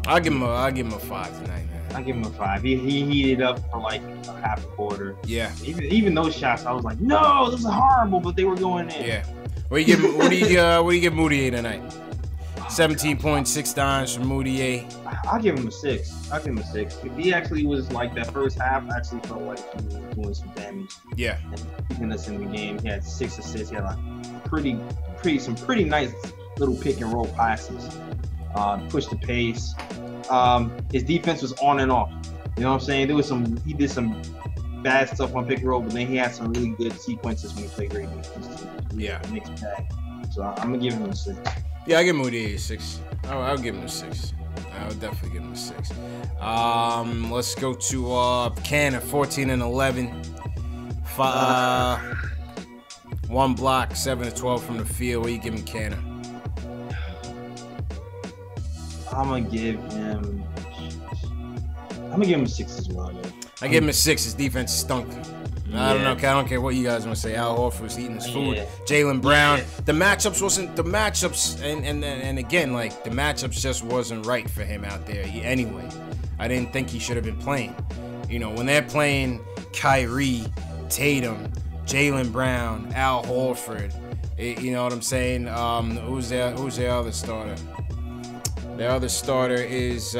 Speaker 1: I'll give him a 5 tonight, man.
Speaker 2: I'll give him a 5. He heated up for like a half a quarter.
Speaker 1: Yeah.
Speaker 2: Even those shots, I was like, no, this is horrible, but they were going in.
Speaker 1: Yeah. What do you give Moutier tonight? 17 points, 6 dimes from Moutier.
Speaker 2: I'll give him a 6. If he actually was like that first half, I actually felt like he was doing some damage.
Speaker 1: Yeah.
Speaker 2: And keeping us in the game. He had 6 assists. He had like some pretty nice little pick and roll passes. Pushed the pace. His defense was on and off. You know what I'm saying? He did some bad stuff on pick and roll, but then he had some really good sequences when he played great defense.
Speaker 1: Yeah.
Speaker 2: Mixed bag. So I'm gonna give him a 6.
Speaker 1: Yeah, I give Moutier a 6. I'll give him a 6. I would definitely give him a 6. Let's go to Cannon, 14 and 11. 1 block, 7 to 12 from the field. What are you giving Cannon?
Speaker 2: I'm gonna give him a 6 as well. Yeah.
Speaker 1: I give him a 6. His defense stunk. I don't know. I don't care what you guys want to say. Al Horford was eating his food.
Speaker 2: Yeah.
Speaker 1: Jaylen Brown. The matchups, and again, like the matchups just wasn't right for him out there. Anyway, I didn't think he should have been playing. You know, when they're playing Kyrie, Tatum, Jaylen Brown, Al Horford, you know what I'm saying? Who's their other starter? Their other starter is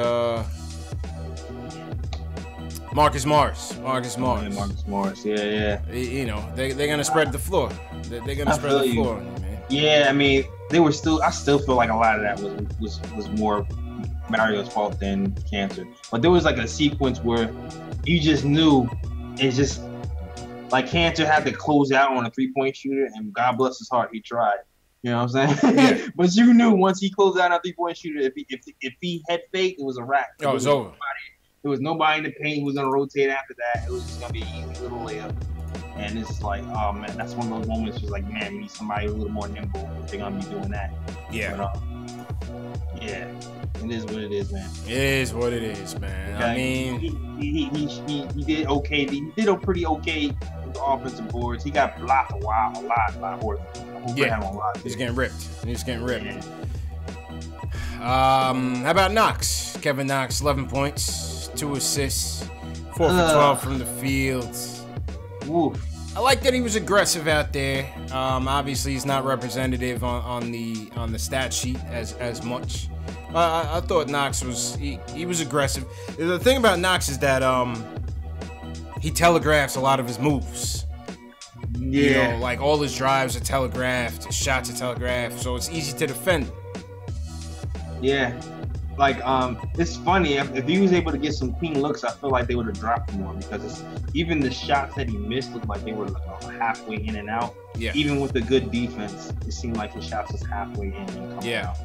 Speaker 1: Marcus Morris.
Speaker 2: Marcus Morris, yeah.
Speaker 1: You know, they're gonna spread the floor. They're gonna spread the floor on you, man.
Speaker 2: Yeah, I mean, I still feel like a lot of that was more Mario's fault than Cantor. But there was like a sequence where you just knew it's just like Cantor had to close out on a 3-point shooter, and God bless his heart, he tried. You know what I'm saying?
Speaker 1: Yeah.
Speaker 2: But you knew once he closed out on a 3-point shooter, if he head fake, it was a wrap.
Speaker 1: Oh, it was over.
Speaker 2: There was nobody in the paint who was gonna rotate after that. It was just gonna be an easy little layup. And it's like, oh man, that's one of those moments. Just like, man, we need somebody a little more nimble if they're gonna be doing that.
Speaker 1: Yeah.
Speaker 2: But, yeah, it is what it is, man.
Speaker 1: It is what it is, man. Okay. I mean,
Speaker 2: he did okay. He did a pretty okay with the offensive boards. He got blocked a lot by Horford.
Speaker 1: Yeah, he's getting ripped.
Speaker 2: Yeah.
Speaker 1: How about Knox? Kevin Knox, 11 points, 2 assists, 4 for 12 from the field.
Speaker 2: Oof.
Speaker 1: I like that he was aggressive out there. Obviously, he's not representative on the stat sheet as much. I thought Knox was he was aggressive. The thing about Knox is that he telegraphs a lot of his moves.
Speaker 2: Yeah.
Speaker 1: You know, like all his drives are telegraphed, his shots are telegraphed, so it's easy to defend.
Speaker 2: Yeah. Like, it's funny if he was able to get some clean looks, I feel like they would have dropped more because even the shots that he missed looked like they were like halfway in and out.
Speaker 1: Yeah.
Speaker 2: Even with the good defense, it seemed like his shots was halfway in and coming out.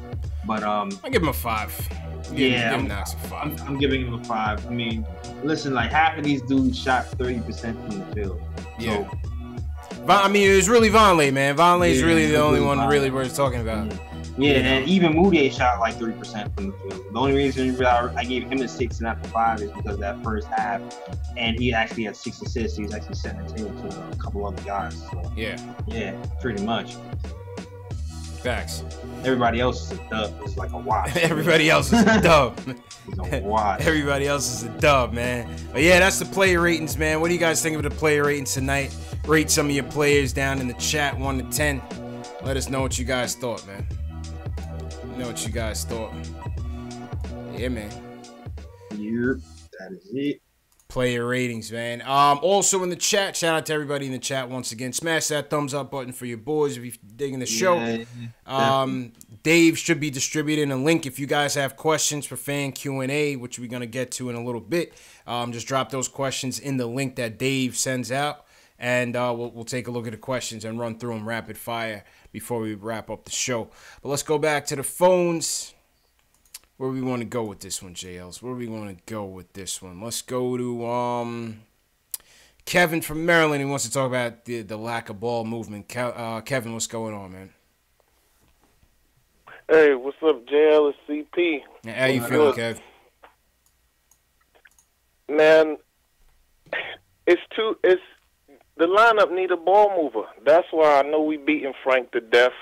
Speaker 2: But
Speaker 1: I give him a 5. Give him Knox a 5.
Speaker 2: I'm giving him a 5. I mean, listen, like half of these dudes shot 30% from the field.
Speaker 1: Yeah. So, I mean, it was really Vonleh, man. Vonleh's really the only one really worth talking about.
Speaker 2: Yeah, and even Moody shot like 30% from the field. The only reason I gave him a 6 and not a 5 is because that first half, and he actually had 6 assists. He was actually setting the table to a couple other guys. So, yeah, pretty much.
Speaker 1: Facts.
Speaker 2: Everybody else is a dub. It's like a wash.
Speaker 1: Everybody else is a dub.
Speaker 2: It's a wash.
Speaker 1: Everybody else is a dub, man. But yeah, that's the player ratings, man. What do you guys think of the player ratings tonight? Rate some of your players down in the chat, 1 to 10. Let us know what you guys thought, man. Know what you guys thought. Yeah, man.
Speaker 2: Yep, that is it.
Speaker 1: Player ratings, man. Also in the chat, shout out to everybody in the chat once again. Smash that thumbs up button for your boys if you're digging the show. Dave should be distributing a link if you guys have questions for fan Q&A, which we're gonna get to in a little bit. Just drop those questions in the link that Dave sends out, and we'll take a look at the questions and run through them rapid fire before we wrap up the show. But let's go back to the phones. Where we want to go with this one, JLs? Where we want to go with this one? Let's go to Kevin from Maryland. He wants to talk about the lack of ball movement. Kevin, what's going on, man?
Speaker 9: Hey, what's up, JL? It's CP.
Speaker 1: How you feeling, Kev?
Speaker 9: Man, the lineup need a ball mover. That's why I know we beating Frank to death.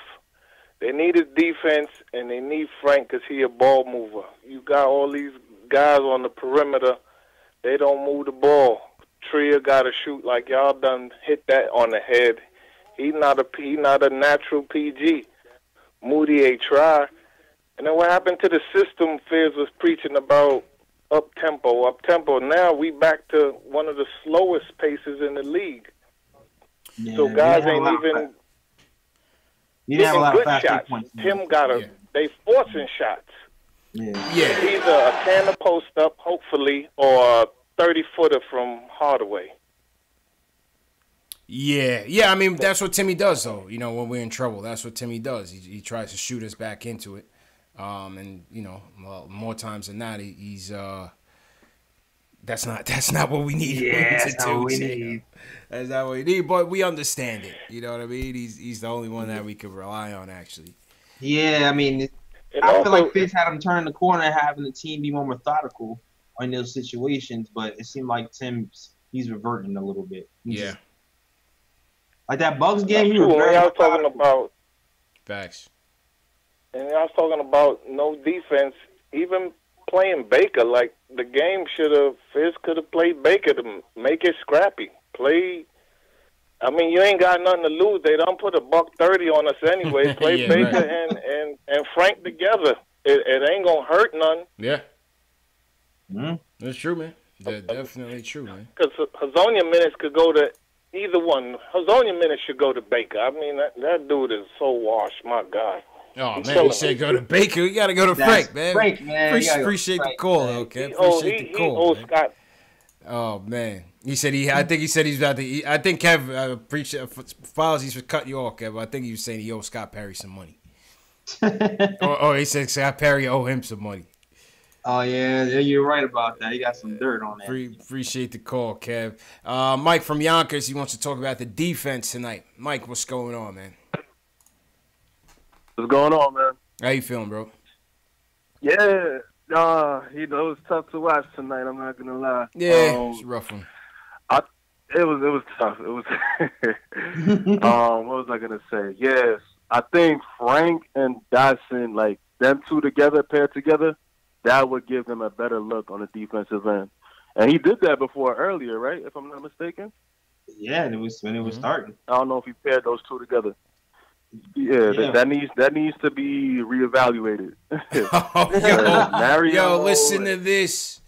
Speaker 9: They need his defense, and they need Frank because he a ball mover. You got all these guys on the perimeter. They don't move the ball. Tria got to shoot like y'all done hit that on the head. He not a natural PG. Moody ain't try. And then what happened to the system Fizz was preaching about up-tempo. Now we back to one of the slowest paces in the league.
Speaker 2: Yeah,
Speaker 9: so guys ain't even getting good shots. Tim they forcing shots.
Speaker 2: Yeah.
Speaker 9: Either a cannon post up, hopefully, or a 30-footer from Hardaway.
Speaker 1: Yeah. I mean, that's what Timmy does, though. You know, when we're in trouble, that's what Timmy does. He tries to shoot us back into it. And you know, more times than not, he's that's not what we need.
Speaker 2: Yeah, that's not what we need.
Speaker 1: That's not what we need. But we understand it. You know what I mean? He's the only one that we could rely on, actually.
Speaker 2: Yeah, I mean, I feel like Fitz had him turn the corner, having the team be more methodical in those situations. But it seemed like he's reverting a little bit. Like that Bucks game,
Speaker 9: I was talking about
Speaker 1: facts.
Speaker 9: And I was talking about no defense, even playing Baker. Like, the game Fizz could have played Baker to make it scrappy. I mean, you ain't got nothing to lose. They don't put $130 on us anyway. Play Baker and Frank together. It ain't going to hurt none.
Speaker 1: Yeah. That's true, man. That's definitely true, man.
Speaker 9: Because Hazonia minutes could go to either one. Hazonia minutes should go to Baker. I mean, that dude is so washed, my God.
Speaker 1: Oh, man, you said go to Baker. You got to go to Frank, man.
Speaker 2: Frank, man.
Speaker 1: Appreciate the call, okay? Appreciate the call, man. Scott. Oh, man. I think he said he's about to. I think Kev, apologies for cutting you off, Kev. I think he was saying he owed Scott Perry some money. or he said Scott Perry owe him some money.
Speaker 2: Oh, yeah, you're right about that. He got some dirt on that.
Speaker 1: Appreciate the call, Kev. Mike from Yonkers, he wants to talk about the defense tonight. Mike, what's going on, man?
Speaker 10: What's going on, man?
Speaker 1: How you feeling, bro?
Speaker 10: Yeah, it was tough to watch tonight. I'm not gonna lie.
Speaker 1: Yeah, it was a rough one.
Speaker 10: It was tough. It was. What was I gonna say? Yes, I think Frank and Dotson, like them two together, paired together, that would give them a better look on the defensive end. And he did that before earlier, right? If I'm not mistaken.
Speaker 2: Yeah, and it was when it was starting.
Speaker 10: I don't know if he paired those two together. Yeah. That needs to be reevaluated.
Speaker 1: Mario, listen to this.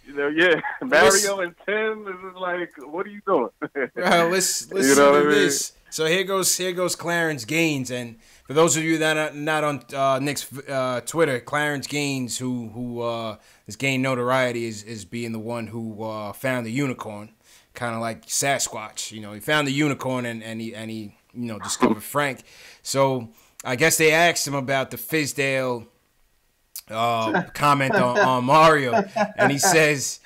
Speaker 10: Mario and Tim is like, what are you doing?
Speaker 1: Listen to this. So here goes Clarence Gaines, and for those of you that are not on Knicks Twitter, Clarence Gaines, who has gained notoriety, is being the one who found the unicorn, kind of like Sasquatch. He found the unicorn and he discovered Frank. So I guess they asked him about the Fizdale comment on Mario, and he says,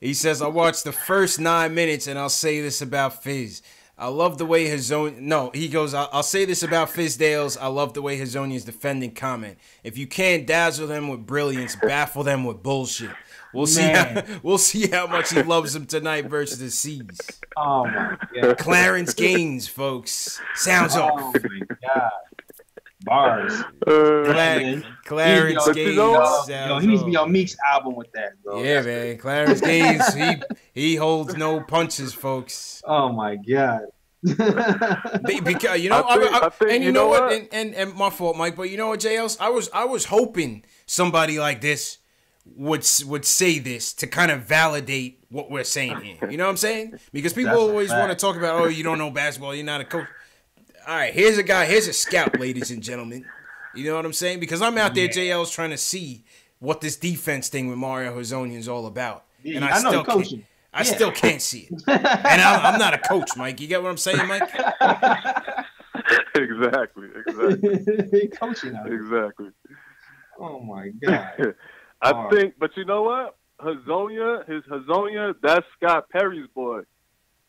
Speaker 1: I watched the first 9 minutes, and I'll say this about Fizz. I love the way he goes, I'll say this about Fizdale's. I love the way Hazonia's defending comment. If you can't dazzle them with brilliance, baffle them with bullshit. We'll see how much he loves them tonight versus the C's.
Speaker 2: Oh my God.
Speaker 1: Clarence Gaines, folks. Sounds off.
Speaker 2: Oh my God. Bars.
Speaker 1: Clarence Gaines.
Speaker 2: He needs to be on Meek's album with that, bro.
Speaker 1: Yeah, man. Clarence Gaines, he holds no punches, folks.
Speaker 2: Oh my God.
Speaker 1: Because you know what? And my fault, Mike. But you know what, JLs? I was hoping somebody like this would say this to kind of validate what we're saying here. You know what I'm saying? Because people always want to talk about, oh, you don't know basketball, you're not a coach. All right, here's a scout, ladies and gentlemen. You know what I'm saying? Because I'm out there, JL's trying to see what this defense thing with Mario Hezonja is all about.
Speaker 2: Yeah,
Speaker 1: and I still can't see it. And I'm not a coach, Mike. You get what I'm saying, Mike?
Speaker 10: Exactly.
Speaker 2: Coaching out.
Speaker 10: Exactly.
Speaker 2: Oh my God.
Speaker 10: I think, but you know what? Hezonja, that's Scott Perry's boy.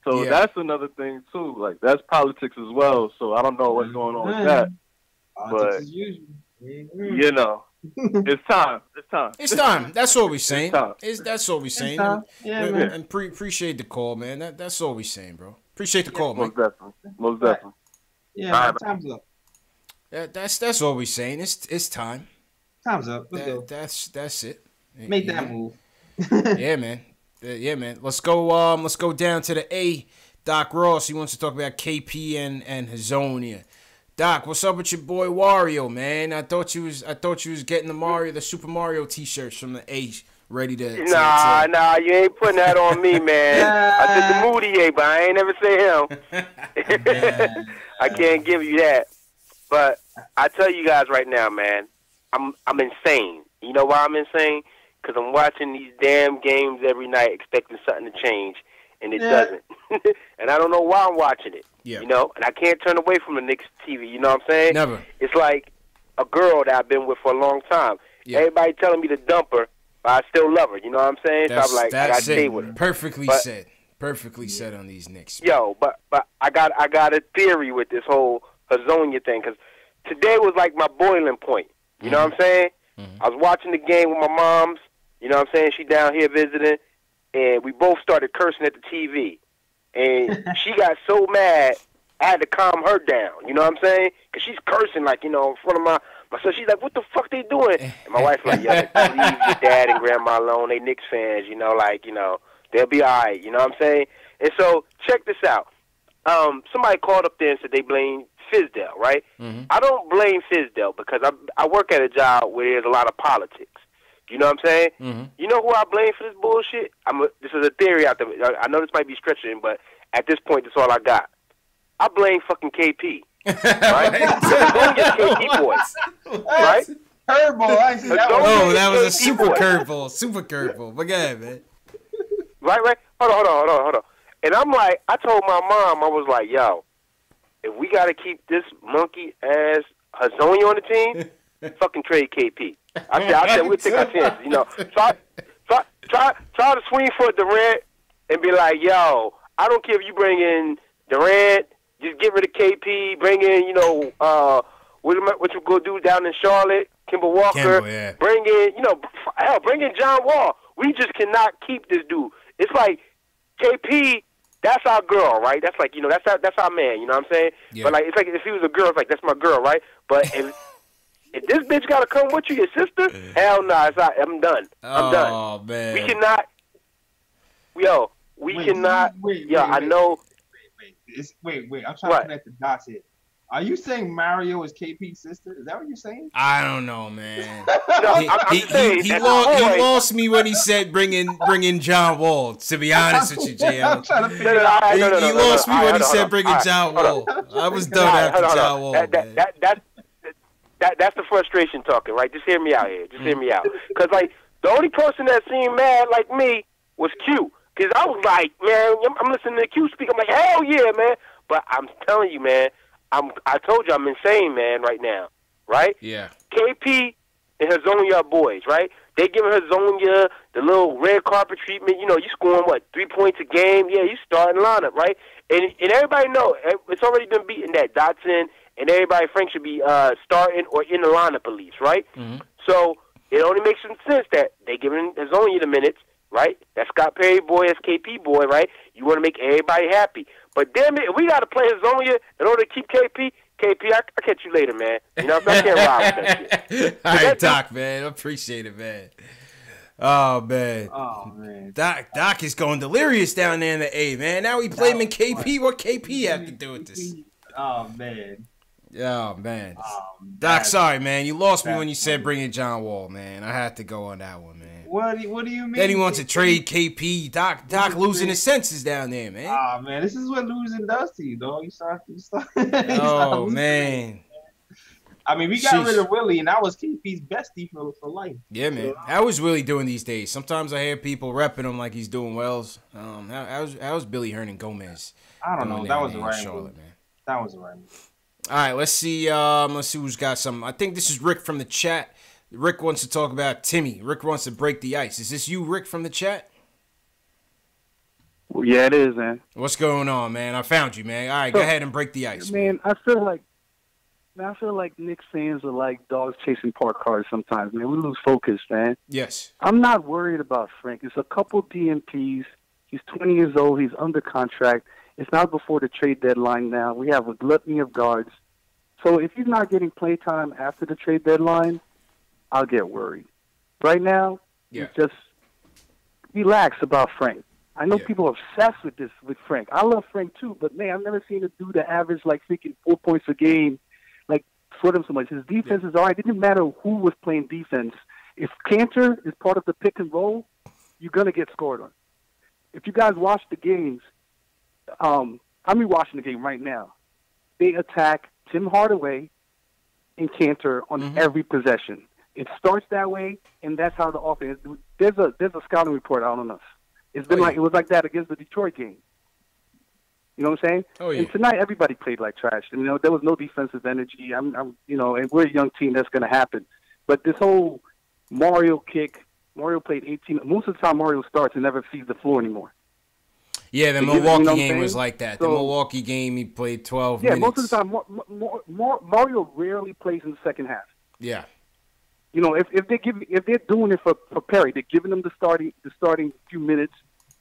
Speaker 10: So that's another thing too. Like that's politics as well. So I don't know what's going on with that.
Speaker 2: Politics as usual.
Speaker 10: You know, it's time.
Speaker 1: It's time. That's all we're saying. That's all we're saying.
Speaker 2: Yeah,
Speaker 1: and appreciate the call, man. That's all we're saying, bro. Appreciate the call, man.
Speaker 10: Most definitely.
Speaker 2: Yeah, man, time's up.
Speaker 1: That's all we're saying. It's time.
Speaker 2: Time's up.
Speaker 1: That's it.
Speaker 2: Make that move.
Speaker 1: Yeah, man. Yeah, man. Let's go down to the A. Doc Ross, he wants to talk about KP and Hezonja. Doc, what's up with your boy Wario, man? I thought you was getting the Super Mario T-shirts from the A ready to.
Speaker 11: Nah, you ain't putting that on me, man. I did the Moody A, but I ain't never say him. I can't give you that. But I tell you guys right now, man, I'm insane. You know why I'm insane? Because I'm watching these damn games every night expecting something to change, and it doesn't. And I don't know why I'm watching it.
Speaker 1: Yeah.
Speaker 11: You know, and I can't turn away from the Knicks TV. You know what I'm saying?
Speaker 1: Never.
Speaker 11: It's like a girl that I've been with for a long time. Yeah. Everybody telling me to dump her, but I still love her. You know what I'm saying? So I'm like, I got to stay with her.
Speaker 1: Perfectly said. Perfectly said on these Knicks.
Speaker 11: Yo, but I got a theory with this whole Hezonja thing, because today was like my boiling point. You know what I'm saying? Mm-hmm. I was watching the game with my moms. You know what I'm saying? She down here visiting, and we both started cursing at the TV. And she got so mad, I had to calm her down. You know what I'm saying? Because she's cursing, like, you know, in front of my son. She's like, what the fuck they doing? And my wife like, yo, leave your dad and grandma alone. They Knicks fans, you know, like, you know, they'll be all right. You know what I'm saying? And so, check this out. Somebody called up there and said they blame Fizdale, right? Mm-hmm. I don't blame Fizdale because I work at a job where there's a lot of politics. You know what I'm saying? Mm-hmm. You know who I blame for this bullshit? This is a theory out there. I know this might be stretching, but at this point, that's all I got. I blame fucking KP. Right? Don't get KP boys. Right?
Speaker 2: Curveball.
Speaker 1: That was a super curveball. Super curveball. But go ahead, man.
Speaker 11: Right? Hold on. And I'm like, I told my mom, I was like, yo, if we got to keep this monkey ass Hezonja on the team, fucking trade KP. I said, we'll take our chances, you know. Try to swing for Durant and be like, yo, I don't care if you bring in Durant, just get rid of KP, bring in, you know, what you gonna do down in Charlotte, Kemba Walker, bring in, you know, bring in John Wall. We just cannot keep this dude. It's like KP, that's our girl, right? That's like, you know, that's our man, you know what I'm saying? Yeah. But like, it's like if he was a girl, it's like, that's my girl, right? But if this bitch got to come with you, your sister, hell no, I'm done. I'm done.
Speaker 1: Oh, man.
Speaker 11: We cannot. I know.
Speaker 2: Wait. I'm trying to connect the dots here. Are you saying Mario is KP's sister? Is that what you're saying?
Speaker 1: I don't know, man.
Speaker 11: He
Speaker 1: lost me when he said bring in John Wall. To be honest with you, JL. He lost me when he said bring in John Wall. I was done after John Wall.
Speaker 11: That's the frustration talking, right? Just hear me out here. Just hear me out. Because, like, the only person that seemed mad like me was Q. Because I was like, man, I'm listening to Q speak. I'm like, hell yeah, man. But I'm telling you, man, I told you I'm insane, man, right now, right?
Speaker 1: Yeah.
Speaker 11: KP and Hazonia are boys, right? They giving Hazonia the little red carpet treatment. You know, you scoring, 3 points a game? Yeah, you starting lineup, right? And everybody know it's already been beaten that Dotson and everybody, Frank, should be starting or in the lineup at least, right?
Speaker 1: Mm-hmm.
Speaker 11: So it only makes some sense that they giving Hazonia the minutes, right? That Scott Perry boy, that's KP boy, right? You want to make everybody happy. But damn it, if we got to play Hazonia in order to keep KP, I'll catch you later, man. You know, I can't ride with that shit.
Speaker 1: All right, Doc, man. I appreciate it, man. Oh, man. Doc is going delirious down there in the A, man. Now he blaming KP. What KP have to do with this?
Speaker 2: Oh, man.
Speaker 1: Oh, man. Doc, sorry, man. You lost me when you said bring in John Wall, man. I had to go on that one, man.
Speaker 2: What do you mean?
Speaker 1: Then he wants to trade KP. Doc losing his senses down there, man.
Speaker 2: Ah, man, this is what losing does to you, dog. You start
Speaker 1: oh, man.
Speaker 2: I mean, we got rid of Willie, and that was KP's bestie for life.
Speaker 1: Yeah, man. How is Willie doing these days? Sometimes I hear people repping him like he's doing well. How's Billy Hernan-Gomez?
Speaker 2: I don't know. That was the right move.
Speaker 1: Man.
Speaker 2: That was the right move.
Speaker 1: All right, let's see. Let's see who's got some. I think this is Rick from the chat. Rick wants to talk about Timmy. Rick wants to break the ice. Is this you, Rick, from the chat?
Speaker 10: Well, yeah, it is, man.
Speaker 1: What's going on, man? I found you, man. All right, go ahead and break the ice.
Speaker 10: Man, I feel like Knicks fans are like dogs chasing park cars sometimes, man. We lose focus, man.
Speaker 1: Yes.
Speaker 10: I'm not worried about Frank. It's a couple DMPs. He's 20 years old. He's under contract. It's not before the trade deadline now. We have a gluttony of guards. So if he's not getting play time after the trade deadline, I'll get worried. Right now, just relax about Frank. I know people are obsessed with Frank. I love Frank too, but man, I've never seen a dude that average like freaking 4 points a game, like for them so much. His defense is all right. It didn't matter who was playing defense. If Cantor is part of the pick and roll, you're gonna get scored on. If you guys watch the games, I'm rewatching the game right now. They attack Tim Hardaway and Cantor on every possession. It starts that way, and that's how the offense. There's a scouting report out on us. It's been it was like that against the Detroit game. You know what I'm saying?
Speaker 1: Oh, yeah.
Speaker 10: And tonight everybody played like trash. You know, there was no defensive energy. And we're a young team. That's going to happen. But this whole Mario kick, Mario played 18. Most of the time Mario starts and never sees the floor anymore.
Speaker 1: Yeah, the Milwaukee game was like that. The Milwaukee game, he played 12 minutes.
Speaker 10: Yeah, most of the time Mario rarely plays in the second half.
Speaker 1: Yeah.
Speaker 10: You know, if they're doing it for Perry, they're giving them the starting few minutes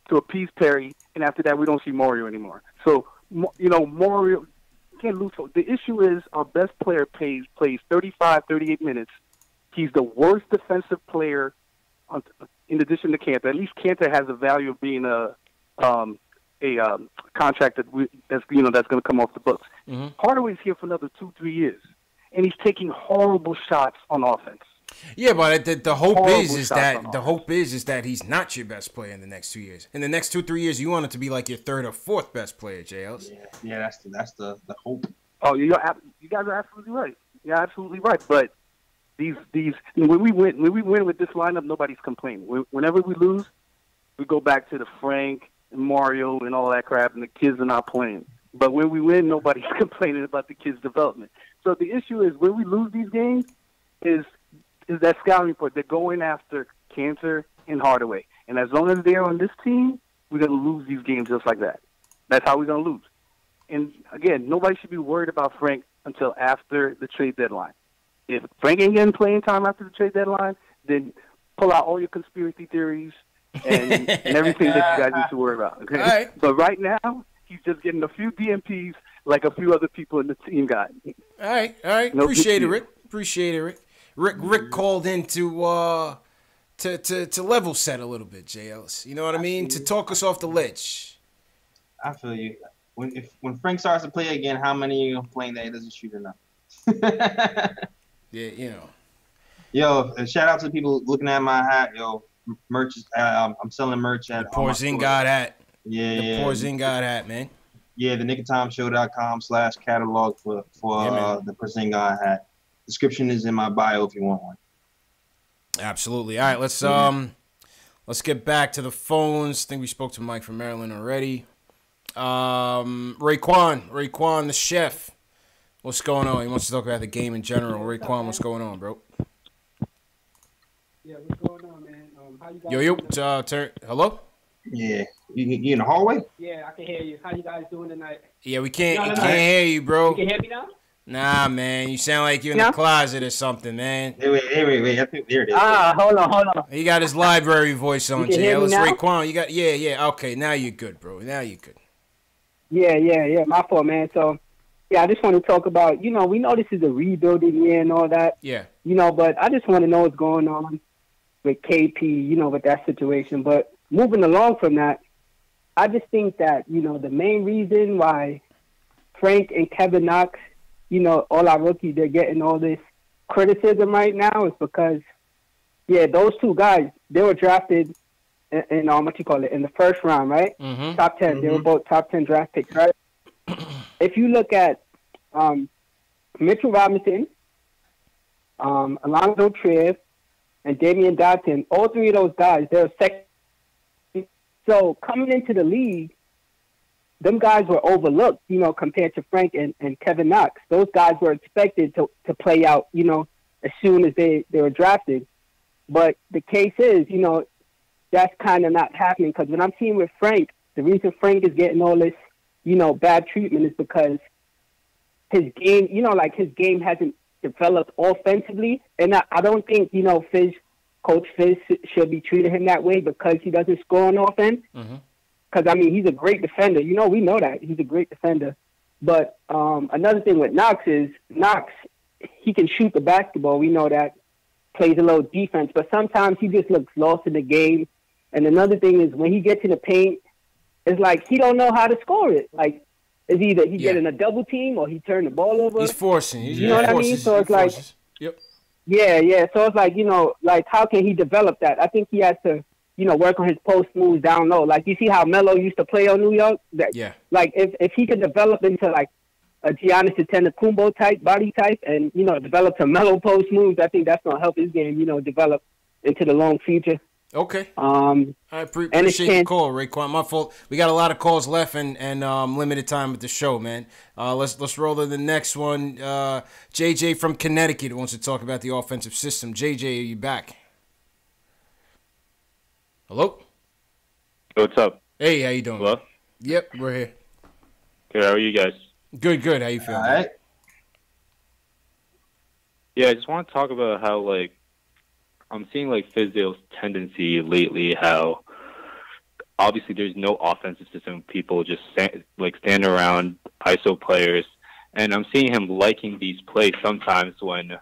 Speaker 10: to appease Perry, and after that we don't see Mario anymore. So Mario can't lose. The issue is our best player plays 35, 38 minutes. He's the worst defensive player, in addition to Cantor. At least Cantor has the value of being a contract that's going to come off the books.
Speaker 1: Mm-hmm.
Speaker 10: Hardaway's here for another 2-3 years, and he's taking horrible shots on offense.
Speaker 1: Yeah, but the hope is that he's not your best player in the next 2 years. In the next 2-3 years, you want it to be like your third or fourth best player, JLs.
Speaker 2: Yeah, that's the hope.
Speaker 10: Oh, you guys are absolutely right. You're absolutely right. But these when we win with this lineup, nobody's complaining. Whenever we lose, we go back to the Frank and Mario and all that crap, and the kids are not playing. But when we win, nobody's complaining about the kids' development. So the issue is when we lose these games is that scouting report. They're going after Cantor and Hardaway. And as long as they're on this team, we're going to lose these games just like that. That's how we're going to lose. And, again, nobody should be worried about Frank until after the trade deadline. If Frank ain't getting playing time after the trade deadline, then pull out all your conspiracy theories and everything that you guys need to worry about. Okay?
Speaker 1: Right.
Speaker 10: But right now, he's just getting a few DMPs like a few other people in the team got.
Speaker 1: All right. No, Appreciate it, Rick. Rick called in to level set a little bit, JLs. You know what I mean? To talk us off the ledge.
Speaker 2: I feel you. when Frank starts to play again, how many are you complain that he doesn't shoot enough?
Speaker 1: Yeah, you know.
Speaker 2: Yo, shout out to people looking at my hat. Yo, merch. I'm selling merch at
Speaker 1: the Porzingis hat.
Speaker 2: Yeah,
Speaker 1: the Porzingis hat, man.
Speaker 2: Yeah, the nickoftimeshow.com/catalog for the Porzingis hat. Description is in my bio if you want one.
Speaker 1: Absolutely. All right, let's get back to the phones. I think we spoke to Mike from Maryland already. Raekwon, the chef. What's going on? He wants to talk about the game in general. Raekwon, what's going on, bro?
Speaker 12: Yeah, what's going on, man? How you guys
Speaker 1: hello?
Speaker 2: Yeah. You in the hallway?
Speaker 12: Yeah, I can hear you. How you guys doing tonight?
Speaker 1: Yeah, we can't hear you, bro.
Speaker 12: You can hear me now?
Speaker 1: Nah, man. You sound like you're in the closet or something, man.
Speaker 2: Hey, wait. I think there it is.
Speaker 12: Hold on.
Speaker 1: He got his library voice on,
Speaker 12: JL.
Speaker 1: It's Raekwon. You got yeah. Okay, now you're good, bro. Now you're good.
Speaker 12: Yeah. My fault, man. So, yeah, I just want to talk about, we know this is a rebuilding year and all that.
Speaker 1: Yeah.
Speaker 12: But I just want to know what's going on with KP, with that situation. But moving along from that, I just think that, the main reason why Frank and Kevin Knox, all our rookies, they're getting all this criticism right now is because, those two guys, they were drafted in in the first round, right?
Speaker 1: Mm-hmm.
Speaker 12: Top 10. Mm-hmm. They were both top 10 draft picks, right? If you look at Mitchell Robinson, Alonzo Trier, and Damian Dotson, all three of those guys, they're second. So coming into the league, them guys were overlooked, compared to Frank and Kevin Knox. Those guys were expected to play out, as soon as they were drafted. But the case is, that's kind of not happening because when I'm seeing with Frank, the reason Frank is getting all this, bad treatment is because his game, his game hasn't developed offensively. And I don't think, Coach Fizz should be treating him that way because he doesn't score on offense. Because, he's a great defender. We know that. He's a great defender. But another thing with Knox is he can shoot the basketball. We know that. Plays a little defense. But sometimes he just looks lost in the game. And another thing is when he gets in the paint, it's like he don't know how to score it. Like, it's either he getting a double team or he turn the ball over.
Speaker 1: He's forcing.
Speaker 12: You know what I mean? So it's like,
Speaker 1: yep.
Speaker 12: Yeah. So it's like, how can he develop that? I think he has to, work on his post moves down low. Like, you see how Melo used to play on New York?
Speaker 1: Yeah.
Speaker 12: Like, if he could develop into, like, a Giannis Antetokounmpo type, body type, and, develop some Melo post moves, I think that's going to help his game, develop into the long future.
Speaker 1: Okay. I appreciate the call, Raekwon. My fault. We got a lot of calls left and limited time with the show, man. Let's roll to the next one. JJ from Connecticut wants to talk about the offensive system. JJ, are you back? Hello?
Speaker 13: What's up?
Speaker 1: Hey, how you doing?
Speaker 13: Hello?
Speaker 1: Yep, we're here.
Speaker 13: Good, how are you guys?
Speaker 1: Good. How you feeling?
Speaker 2: All right.
Speaker 13: Yeah, I just want to talk about how, I'm seeing, Fizdale's tendency lately, how obviously there's no offensive system. People just, stand around, ISO players. And I'm seeing him liking these plays sometimes when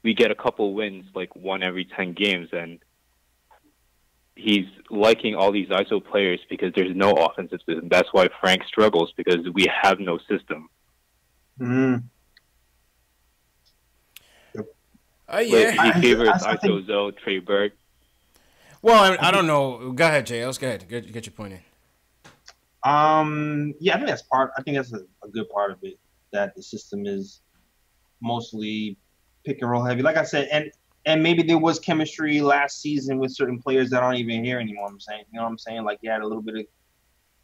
Speaker 13: we get a couple wins, 1 every 10 games, and he's liking all these ISO players because there's no offensive system. That's why Frank struggles, because we have no system.
Speaker 2: Mm-hmm.
Speaker 1: Yeah.
Speaker 13: He favors ISO Zoe, Trey Burke.
Speaker 1: Well, I don't know. Go ahead, Jay. Let's go ahead. Get your point in.
Speaker 2: Yeah, I think that's a good part of it, that the system is mostly pick and roll heavy. Like I said, and maybe there was chemistry last season with certain players that aren't even here anymore. You know what I'm saying? Like, you had a little bit of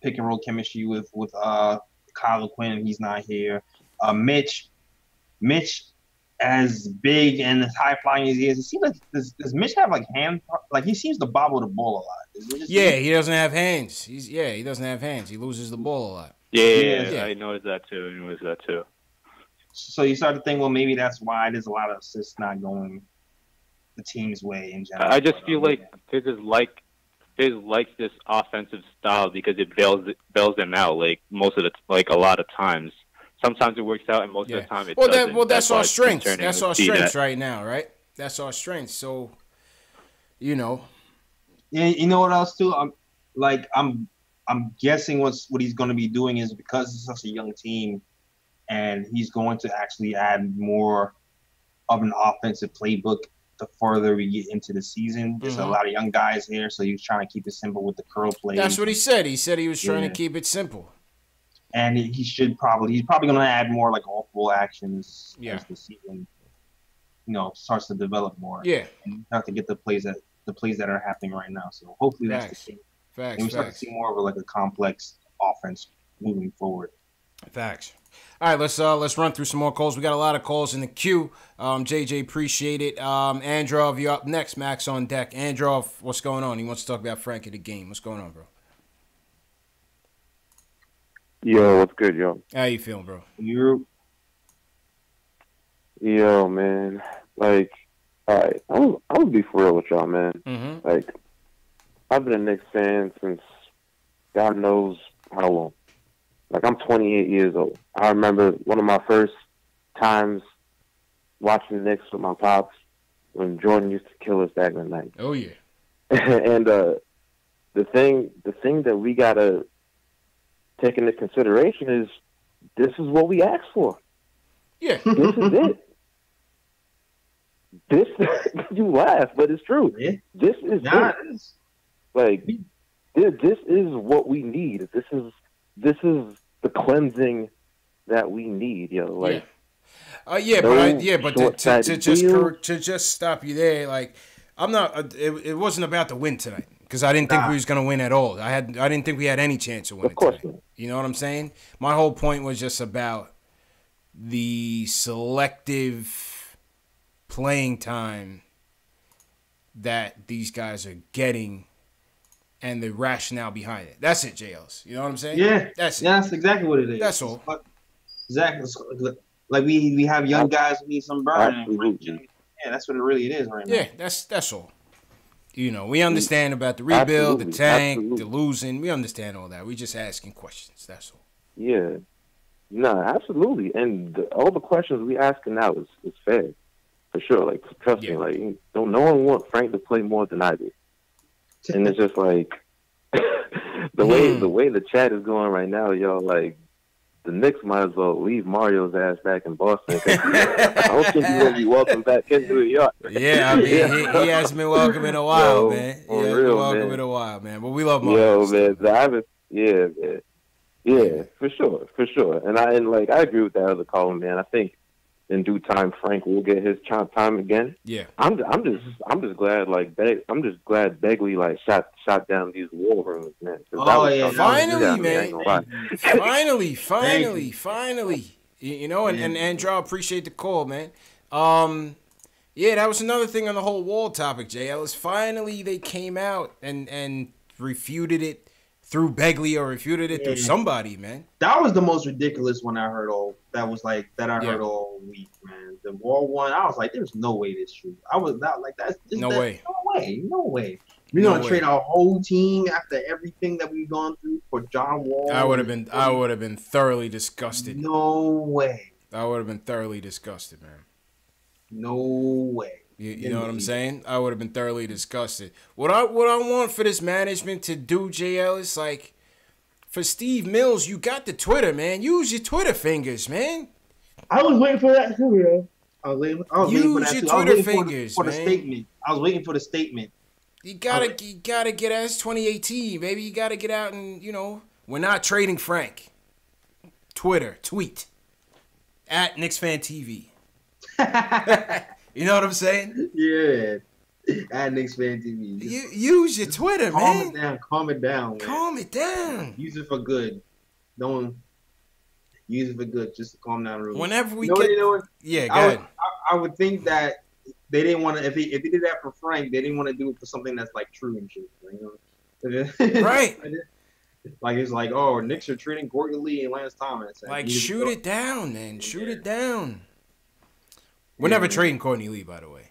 Speaker 2: pick and roll chemistry with Kyle Quinn. He's not here. Mitch, as big and as high flying as he is, it seems like does Mitch have hand? Like, he seems to bobble the ball a lot.
Speaker 1: He doesn't have hands. He doesn't have hands. He loses the ball a lot.
Speaker 13: Yeah. I noticed that too.
Speaker 2: So you start to think, well, maybe that's why there's a lot of assists not going the team's way in general.
Speaker 13: I just feel like Fizz likes this offensive style because it bails them out. Most of a lot of times. Sometimes it works out, and most of the time it doesn't.
Speaker 1: That's our strength. That's our strength right now, right? That's our strength. So,
Speaker 2: Yeah, you know what else too? I'm I'm guessing what he's going to be doing is because it's such a young team, and he's going to actually add more of an offensive playbook the further we get into the season. There's a lot of young guys here, so he's trying to keep it simple with the curl play.
Speaker 1: That's what he said. He said he was trying to keep it simple.
Speaker 2: And he's probably going to add more like all-full actions as the season, starts to develop more.
Speaker 1: Yeah,
Speaker 2: and you have to get the plays that are happening right now. So hopefully that's the case.
Speaker 1: Facts.
Speaker 2: And we start to see more of like a complex offense moving forward.
Speaker 1: Facts. All right, let's run through some more calls. We got a lot of calls in the queue. JJ, appreciate it. Androv, you're up next. Max on deck. Androv, what's going on? He wants to talk about Frank at the game. What's going on, bro?
Speaker 14: Yo, what's good, yo?
Speaker 1: How you feeling, bro?
Speaker 14: Yo, man. Like, all right, I'm gonna be for real with y'all, man.
Speaker 1: Mm-hmm.
Speaker 14: Like, I've been a Knicks fan since God knows how long. Like, I'm 28 years old. I remember one of my first times watching the Knicks with my pops when Jordan used to kill us back in the night.
Speaker 1: Oh, yeah.
Speaker 14: And the thing that we gotta take into consideration is this is what we asked for.
Speaker 1: Yeah.
Speaker 14: This is it. This you laugh, but it's true.
Speaker 2: Yeah.
Speaker 14: This is it. Like this is what we need. This is the cleansing that we need, yo. Like,
Speaker 1: but to just stop you there, like I'm not. It wasn't about the win tonight because I didn't think we was gonna win at all. I didn't think we had any chance of winning. Of course tonight. You know what I'm saying? My whole point was just about the selective playing time that these guys are getting and the rationale behind it. That's it, JLs. You know what I'm saying?
Speaker 2: Yeah.
Speaker 1: That's
Speaker 2: exactly what it is.
Speaker 1: That's all.
Speaker 2: Exactly. Like we have young guys who need some burn. Yeah, that's what it really is right now.
Speaker 1: Yeah, that's all. You know, we understand about the rebuild, the tank, the losing. We understand all that. We just asking questions. That's all.
Speaker 14: Yeah. No, absolutely. And all the questions we asking now is fair. For sure. Like, trust me, like, no one want Frank to play more than I do. And it's just like the way the chat is going right now, y'all, like, the Knicks might as well leave Mario's ass back in Boston. I don't think he's going to be welcome back into New York.
Speaker 1: Yeah, I mean, he hasn't been welcome in a while, man. He hasn't been welcome in a while, man. But we love Mario.
Speaker 14: Yo, man, man. Yeah, for sure. And I agree with that other caller, man. I think in due time, Frank will get his time again.
Speaker 1: Yeah,
Speaker 14: I'm just glad I'm just glad Begley like shot down these war rooms, man.
Speaker 1: Finally, man. Finally. You know, and Andrew, appreciate the call, man. Yeah, that was another thing on the whole wall topic, JL. Is finally they came out and refuted it through Begley or refuted it through somebody, man.
Speaker 2: That was the most ridiculous one I heard all. That was like that I heard all week, man. The wall one, I was like, "There's no way this true." I was not like that.
Speaker 1: No way.
Speaker 2: We're gonna trade our whole team after everything that we've gone through for John Wall.
Speaker 1: I would have been thoroughly disgusted.
Speaker 2: No way.
Speaker 1: I would have been thoroughly disgusted, man.
Speaker 2: No way.
Speaker 1: You know what I'm saying? I would have been thoroughly disgusted. What I want for this management to do, JL, is like, for Steve Mills, you got the Twitter, man. Use your Twitter fingers, man.
Speaker 2: I was waiting for that too, yo. I was waiting for that
Speaker 1: your
Speaker 2: too.
Speaker 1: Twitter fingers,
Speaker 2: for the
Speaker 1: man.
Speaker 2: statement. I was waiting for the statement.
Speaker 1: You gotta get out. It's 2018, baby. You gotta get out and, we're not trading Frank. Tweet at KnicksFanTV. You know what I'm saying?
Speaker 2: Yeah. At KnicksFanTV.
Speaker 1: Use your Twitter, man.
Speaker 2: Calm it down. Man.
Speaker 1: Calm it down.
Speaker 2: Use it for good. Don't use it for good. Just to calm down real.
Speaker 1: Whenever we
Speaker 2: yeah, go ahead. I would think that they didn't want to. If they did that for Frank, they didn't want to do it for something that's like true and shit.
Speaker 1: Right.
Speaker 2: Like it's like, oh, Knicks are trading Gordon Lee and Lance Thomas.
Speaker 1: Like, shoot it down, man. Shoot it down. We're never trading Courtney Lee, by the way.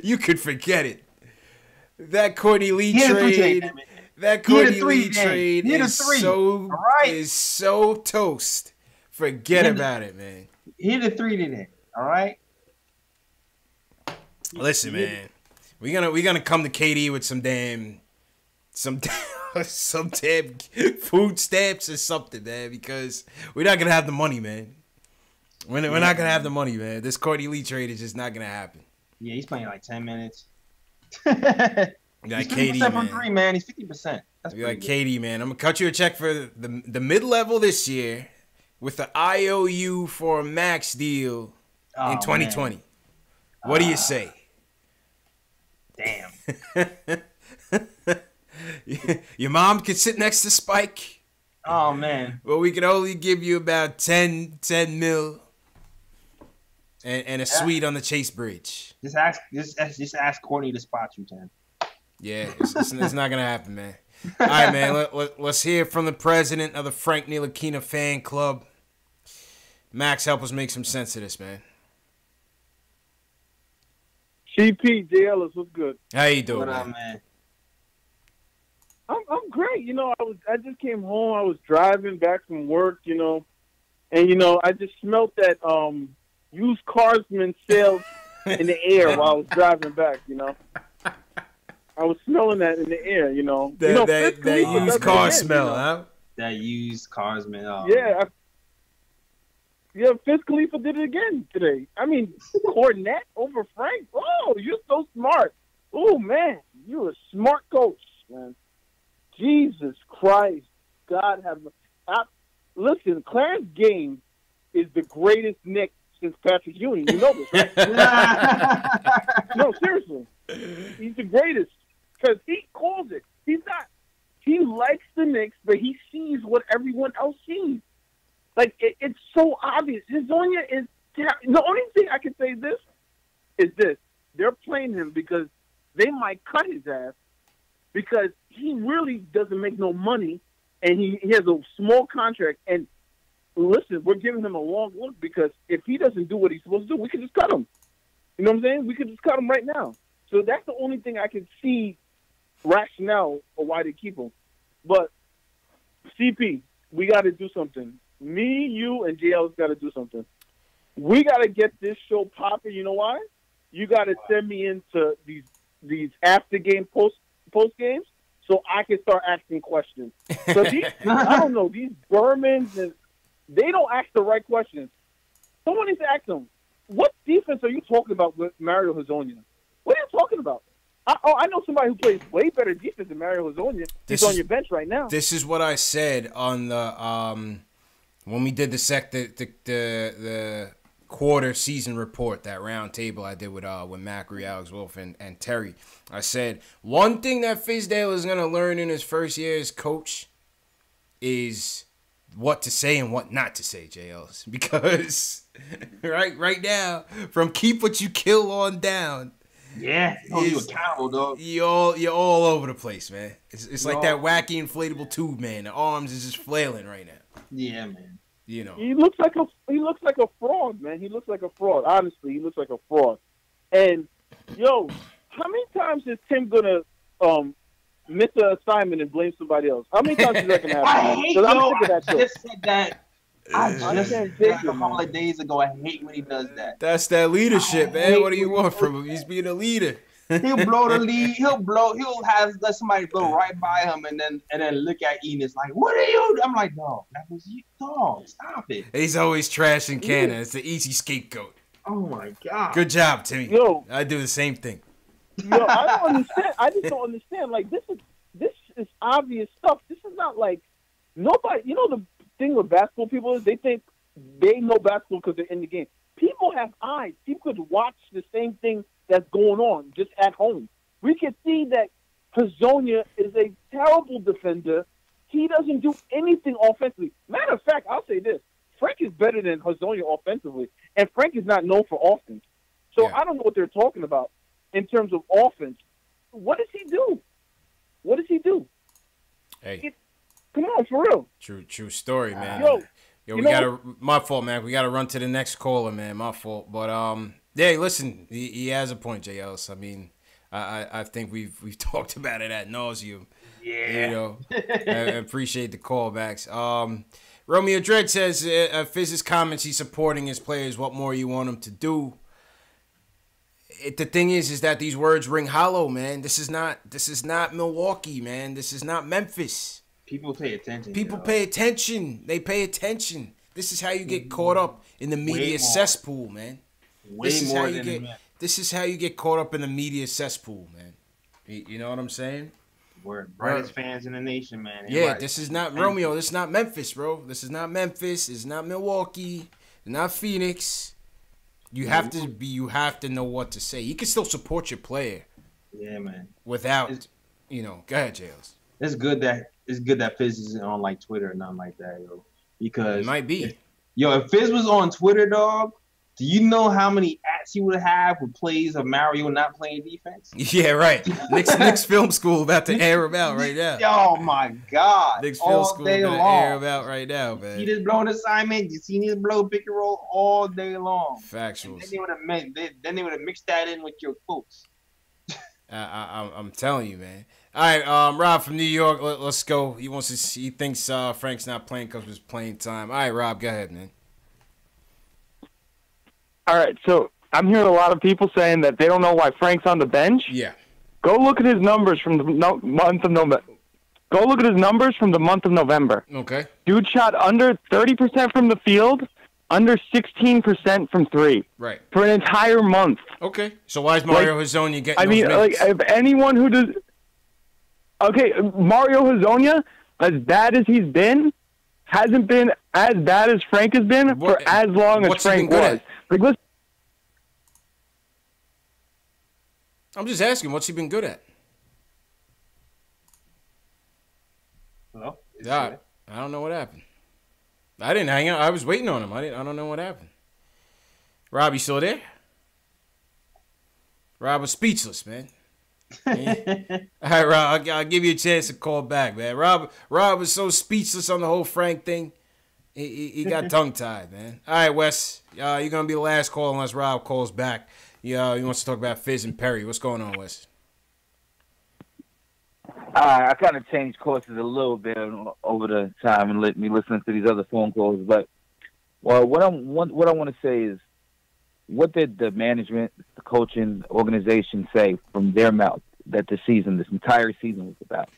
Speaker 1: You could forget it. That Courtney Lee trade. That Courtney Lee trade is so toast. Forget about it, man.
Speaker 2: Hit a 3 today. All right.
Speaker 1: Listen, man. We're gonna come to KD with some some damn food stamps or something, man, because we're not gonna have the money, man. We're not gonna have the money, man. This Courtney Lee trade is just not gonna happen.
Speaker 2: Yeah, he's playing like 10 minutes.
Speaker 1: You got
Speaker 2: He's
Speaker 1: KD,
Speaker 2: 50% from
Speaker 1: man.
Speaker 2: 3, man. He's 50%. That's
Speaker 1: You got
Speaker 2: pretty
Speaker 1: KD, man. I'm gonna cut you a check for the mid-level this year with the IOU for a max deal in 2020.
Speaker 2: Man.
Speaker 1: What do you say?
Speaker 2: Damn.
Speaker 1: Your mom could sit next to Spike.
Speaker 2: Oh, man.
Speaker 1: Well, we could only give you about 10 mil and a suite on the Chase Bridge.
Speaker 2: Just ask Courtney to spot you, Tim.
Speaker 1: Yeah, it's not gonna happen, man. All right, man. Let's hear from the president of the Frank Ntilikina fan club. Max, help us make some sense of this, man.
Speaker 15: CP, J. Ellis, what's good?
Speaker 1: How you doing,
Speaker 2: What up, man?
Speaker 15: I'm great. You know, I just came home. I was driving back from work, you know, and I just smelt that used carsman sales in the air while I was driving back. You know, I was smelling that in the air.
Speaker 1: That used car smell, huh?
Speaker 2: That used carsman. Oh.
Speaker 15: Yeah, Fizz Khalifa did it again today. I mean, Cornette over Frank. Oh, you're so smart. Oh man, you're a smart coach, man. Jesus Christ, God have. Listen, Clarence Gaines is the greatest Knick since Patrick Ewing. You know this, right? No, seriously, he's the greatest because he calls it. He's not. He likes the Knicks, but he sees what everyone else sees. Like it's so obvious. Hazonia is the only thing I can say. This is this: they're playing him because they might cut his ass because he really doesn't make no money and he has a small contract. And listen, we're giving him a long look because if he doesn't do what he's supposed to do, we could just cut him. You know what I'm saying? We could just cut him right now. So that's the only thing I can see rationale for why they keep him. But CP, we got to do something. Me, you, and JL's got to do something. We got to get this show popping. You know why? You got to send me into these after game post games so I can start asking questions. So I don't know, these Bermans, they don't ask the right questions. Someone needs to ask them, what defense are you talking about with Mario Hazonia? What are you talking about? I know somebody who plays way better defense than Mario Hazonia. He's on your bench right now.
Speaker 1: This is what I said on the when we did the quarter season report, that round table I did with Macri, Alex Wolf, and Terry. I said one thing that Fizdale is gonna learn in his first year as coach is what to say and what not to say, JLs. Because right now, from keep what you kill on down.
Speaker 2: Yeah, you accountable, dog.
Speaker 1: You're all over the place, man. It's like that wacky inflatable tube, man. The arms is just flailing right now.
Speaker 2: Yeah, man.
Speaker 1: He
Speaker 15: looks like a fraud, man. He looks like a fraud. Honestly, he looks like a fraud. And how many times is Tim gonna miss an assignment and blame somebody else? How many times is that gonna happen?
Speaker 2: I hate
Speaker 15: I
Speaker 2: just said that. I just said that a couple of days ago. I hate when he does that.
Speaker 1: That's that leadership, man. What do you want from him? He's being a leader.
Speaker 2: He'll blow the lead. He'll let somebody blow right by him, and then look at Enos like, "What are you?" I'm like, "Dog, that was you, dog. Stop it."
Speaker 1: He's always trashing Cannon. It's the easy scapegoat.
Speaker 2: Oh my god.
Speaker 1: Good job, Timmy. I do the same thing.
Speaker 15: I don't understand. I just don't understand. Like this is obvious stuff. This is not like nobody. You know the thing with basketball people is they think they know basketball because they're in the game. People have eyes. People could watch the same thing that's going on just at home. We can see that Hazonia is a terrible defender. He doesn't do anything offensively. Matter of fact, I'll say this. Frank is better than Hazonia offensively, and Frank is not known for offense. So I don't know what they're talking about in terms of offense. What does he do? What does he do?
Speaker 1: Hey.
Speaker 15: Come on, for real.
Speaker 1: True story, man.
Speaker 15: Yo,
Speaker 1: my fault, man. We gotta run to the next caller, man. My fault. But yeah, listen, he has a point, JLs. I mean, I think we've talked about it ad nauseum.
Speaker 2: Yeah.
Speaker 1: I appreciate the callbacks. Romeo Dredd says, Fizz's comments, he's supporting his players. What more you want him to do? the thing is that these words ring hollow, man. This is not Milwaukee, man. This is not Memphis.
Speaker 2: People pay attention.
Speaker 1: People pay attention. They pay attention. This is how you get caught up in the media cesspool, man. This is how you get caught up in the media cesspool, man. You know what I'm saying?
Speaker 2: We're brightest fans in the nation, man.
Speaker 1: Yeah, this is not Romeo. This is not Memphis, bro. This is not Memphis. It's not Milwaukee. It's not Phoenix. You have to know what to say. You can still support your player.
Speaker 2: Yeah, man.
Speaker 1: Without, go ahead, Jails.
Speaker 2: It's good that Fizz isn't on like Twitter or nothing like that, yo. Because
Speaker 1: it might be.
Speaker 2: If Fizz was on Twitter, dog, do you know how many ats he would have with plays of Mario not playing defense?
Speaker 1: Yeah, right. Knicks Film School about to air him out right now.
Speaker 2: Oh my God!
Speaker 1: Knicks Film School about to air him out right now, man.
Speaker 2: You see this blow assignment? You see this blow pick and roll all day long.
Speaker 1: Factuals.
Speaker 2: Then they would have mixed that in with your quotes.
Speaker 1: I'm telling you, man. All right, Rob from New York. Let's go. He thinks Frank's not playing because of his playing time. All right, Rob, go ahead, man.
Speaker 16: All right, so I'm hearing a lot of people saying that they don't know why Frank's on the bench.
Speaker 1: Yeah.
Speaker 16: Go look at his numbers from the month of November. Go look at his numbers from the month of November.
Speaker 1: Okay.
Speaker 16: Dude shot under 30% from the field, under 16% from three.
Speaker 1: Right.
Speaker 16: For an entire month.
Speaker 1: Okay. So why is Mario Hezonja getting those minutes?
Speaker 16: if anyone who does... Okay, Mario Hezonja, as bad as he's been, hasn't been as bad as Frank has been for as long as Frank was. Like, listen,
Speaker 1: I'm just asking, what's he been good at?
Speaker 2: Well,
Speaker 1: I don't know what happened. I didn't hang out. I was waiting on him. I don't know what happened. Rob, you still there? Rob was speechless, man. All right, Rob, I'll give you a chance to call back, man. Rob was so speechless on the whole Frank thing. He got tongue-tied, man. All right, Wes, you're going to be the last call unless Rob calls back. He wants to talk about Fizz and Perry. What's going on, Wes?
Speaker 17: I kind of changed courses a little bit over the time and let me listen to these other phone calls. But what I want to say is, what did the management, the coaching organization say from their mouth that this entire season was about?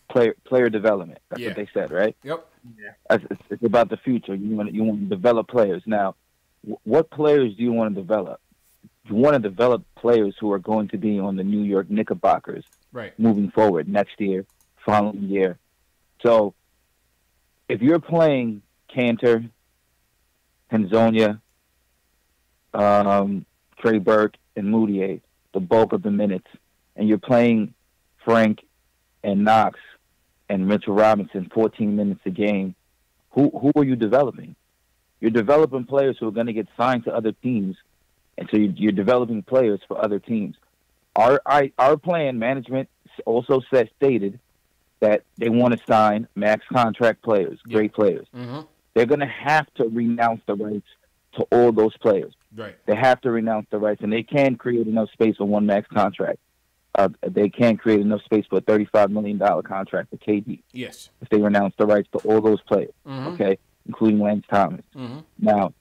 Speaker 17: Player development. That's what they said, right?
Speaker 1: Yep.
Speaker 2: Yeah.
Speaker 17: It's about the future. You want to develop players. Now, what players do you want to develop? You want to develop players who are going to be on the New York Knickerbockers moving forward next year, following year. So, if you're playing Cantor, Hezonja, Trey Burke, and Moutier the bulk of the minutes, and you're playing Frank and Knox and Mitchell Robinson 14 minutes a game, who are you developing? You're developing players who are going to get signed to other teams, and so you're developing players for other teams. Our plan management also stated that they want to sign max contract players, great players.
Speaker 1: Mm-hmm.
Speaker 17: They're going to have to renounce the rights to all those players.
Speaker 1: Right.
Speaker 17: They have to renounce the rights, and they can create enough space for one max contract. They can create enough space for a $35 million contract for KD.
Speaker 1: Yes.
Speaker 17: If they renounce the rights to all those players,
Speaker 1: Mm-hmm.
Speaker 17: okay, including Lance Thomas.
Speaker 1: Mm-hmm.
Speaker 17: Now,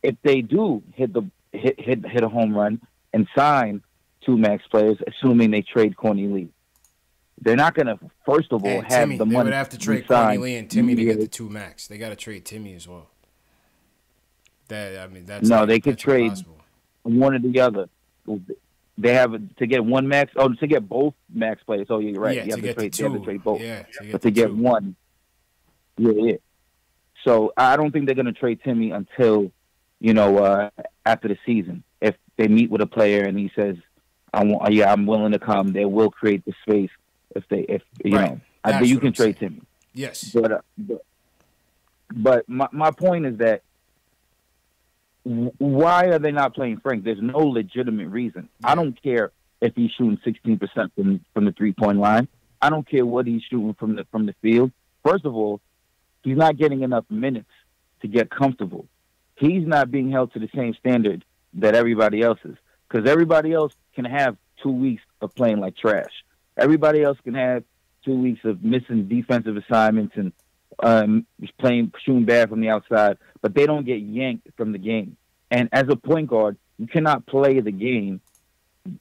Speaker 17: if they do hit a home run and sign two max players, assuming they trade Courtney Lee, they're not going to, first of all,
Speaker 1: And
Speaker 17: have
Speaker 1: Timmy,
Speaker 17: the
Speaker 1: they
Speaker 17: money.
Speaker 1: would have to trade
Speaker 17: sign
Speaker 1: Courtney Lee and Timmy to get the two max. They got to trade Timmy as well.
Speaker 17: They could trade
Speaker 1: impossible.
Speaker 17: one or the other. They have to get one max. Oh, to get both max players. Oh, you're right.
Speaker 1: Yeah,
Speaker 17: you have
Speaker 1: to
Speaker 17: to trade both.
Speaker 1: Yeah,
Speaker 17: but to get one, yeah. So I don't think they're going to trade Timmy until, after the season. If they meet with a player and he says, I'm willing to come, they will create the space. I think you can trade Timmy.
Speaker 1: Yes.
Speaker 17: But my point is that, why are they not playing Frank? There's no legitimate reason. I don't care if he's shooting 16% from the 3-point line. I don't care what he's shooting from the field. First of all, he's not getting enough minutes to get comfortable. He's not being held to the same standard that everybody else is, because everybody else can have 2 weeks of playing like trash. Everybody else can have 2 weeks of missing defensive assignments and shooting bad from the outside, but they don't get yanked from the game. And as a point guard, You cannot play the game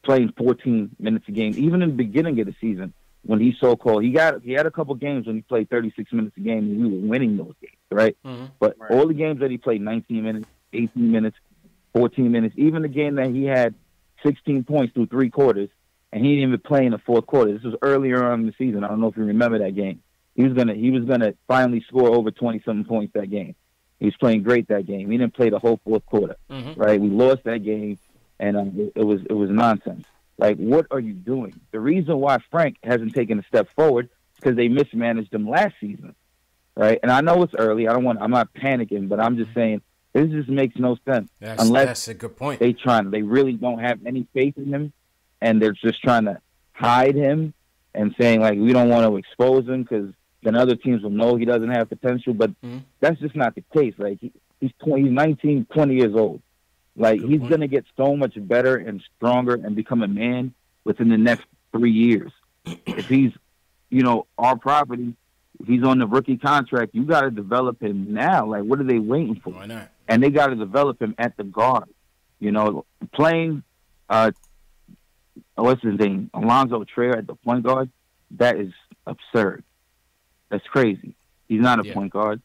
Speaker 17: playing 14 minutes a game. Even in the beginning of the season, when he so-called, he had a couple games when he played 36 minutes a game, and we were winning those games, right?
Speaker 1: Mm-hmm.
Speaker 17: But all the games that he played 19 minutes, 18 minutes, 14 minutes, even the game that he had 16 points through 3 quarters, and he didn't even play in the 4th quarter. This was earlier on in the season. I don't know if you remember that game. He was gonna finally score over 20-something points that game. He was playing great that game. He didn't play the whole 4th quarter, right? We lost that game, and it was nonsense. Like, what are you doing? The reason why Frank hasn't taken a step forward is because they mismanaged him last season, right? And I know it's early. I'm not panicking, but I'm just saying this just makes no sense
Speaker 1: That's a good point.
Speaker 17: They really don't have any faith in him, and they're just trying to hide him and saying, like, we don't want to expose him because then other teams will know he doesn't have potential. But that's just not the case. Like, he's 19, 20 years old. Like, he's going to get so much better and stronger and become a man within the next 3 years. If he's, our property, if he's on the rookie contract, you got to develop him now. Like, what are they waiting for?
Speaker 1: Why not?
Speaker 17: And they got to develop him at the guard. Playing, what's his name, Alonzo Trier at the point guard, that is absurd. That's crazy. He's not a point guard.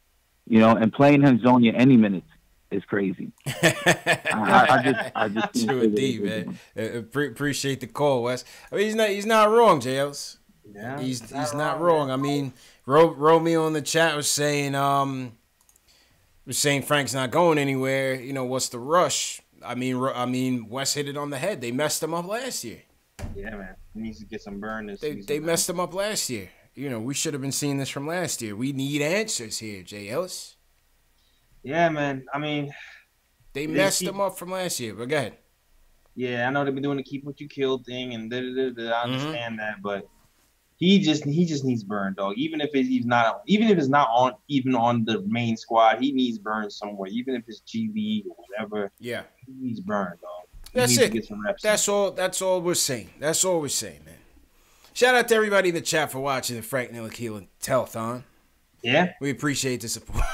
Speaker 17: And playing Hezonja any minutes is crazy. I just
Speaker 1: true indeed, man. Appreciate the call, Wes. I mean, he's not wrong, JLs.
Speaker 2: Yeah,
Speaker 1: he's not wrong. I mean, Romeo in the chat was saying Frank's not going anywhere. What's the rush? I mean, Wes hit it on the head. They messed him up last year.
Speaker 2: Yeah, man. He needs to get some burn this season.
Speaker 1: They messed him up last year. We should have been seeing this from last year. We need answers here, Jay Ellis.
Speaker 2: Yeah, man. I mean,
Speaker 1: they messed him up from last year. But go ahead.
Speaker 2: Yeah, I know they've been doing the keep what you kill thing, and I understand that, but he just needs burn, dog. Even if it's not on the main squad, he needs burn somewhere. Even if it's GB or whatever.
Speaker 1: Yeah,
Speaker 2: he needs burn, dog.
Speaker 1: That's it. That's all we're saying. That's all we're saying, man. Shout out to everybody in the chat for watching the Frank Ntilikina telethon.
Speaker 2: Yeah,
Speaker 1: we appreciate the support.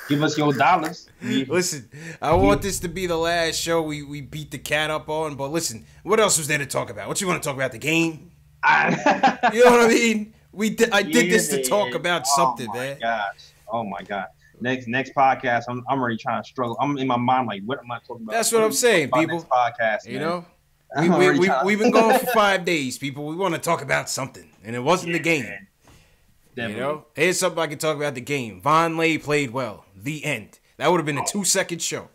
Speaker 2: Give us your dollars.
Speaker 1: Listen, I want this to be the last show we beat the cat up on. But listen, what else was there to talk about? What you want to talk about? The game? You know what I mean? I did this to talk about something, man.
Speaker 2: Oh my gosh. Next podcast, I'm already trying to struggle. I'm in my mind like, what am I talking about?
Speaker 1: That's what I'm saying, people.
Speaker 2: Next podcast, man.
Speaker 1: We've been going for 5 days, people. We want to talk about something, and it wasn't the game.
Speaker 2: Definitely.
Speaker 1: Here's something I can talk about the game. Vonleh played well. The end. That would have been a 2-second show.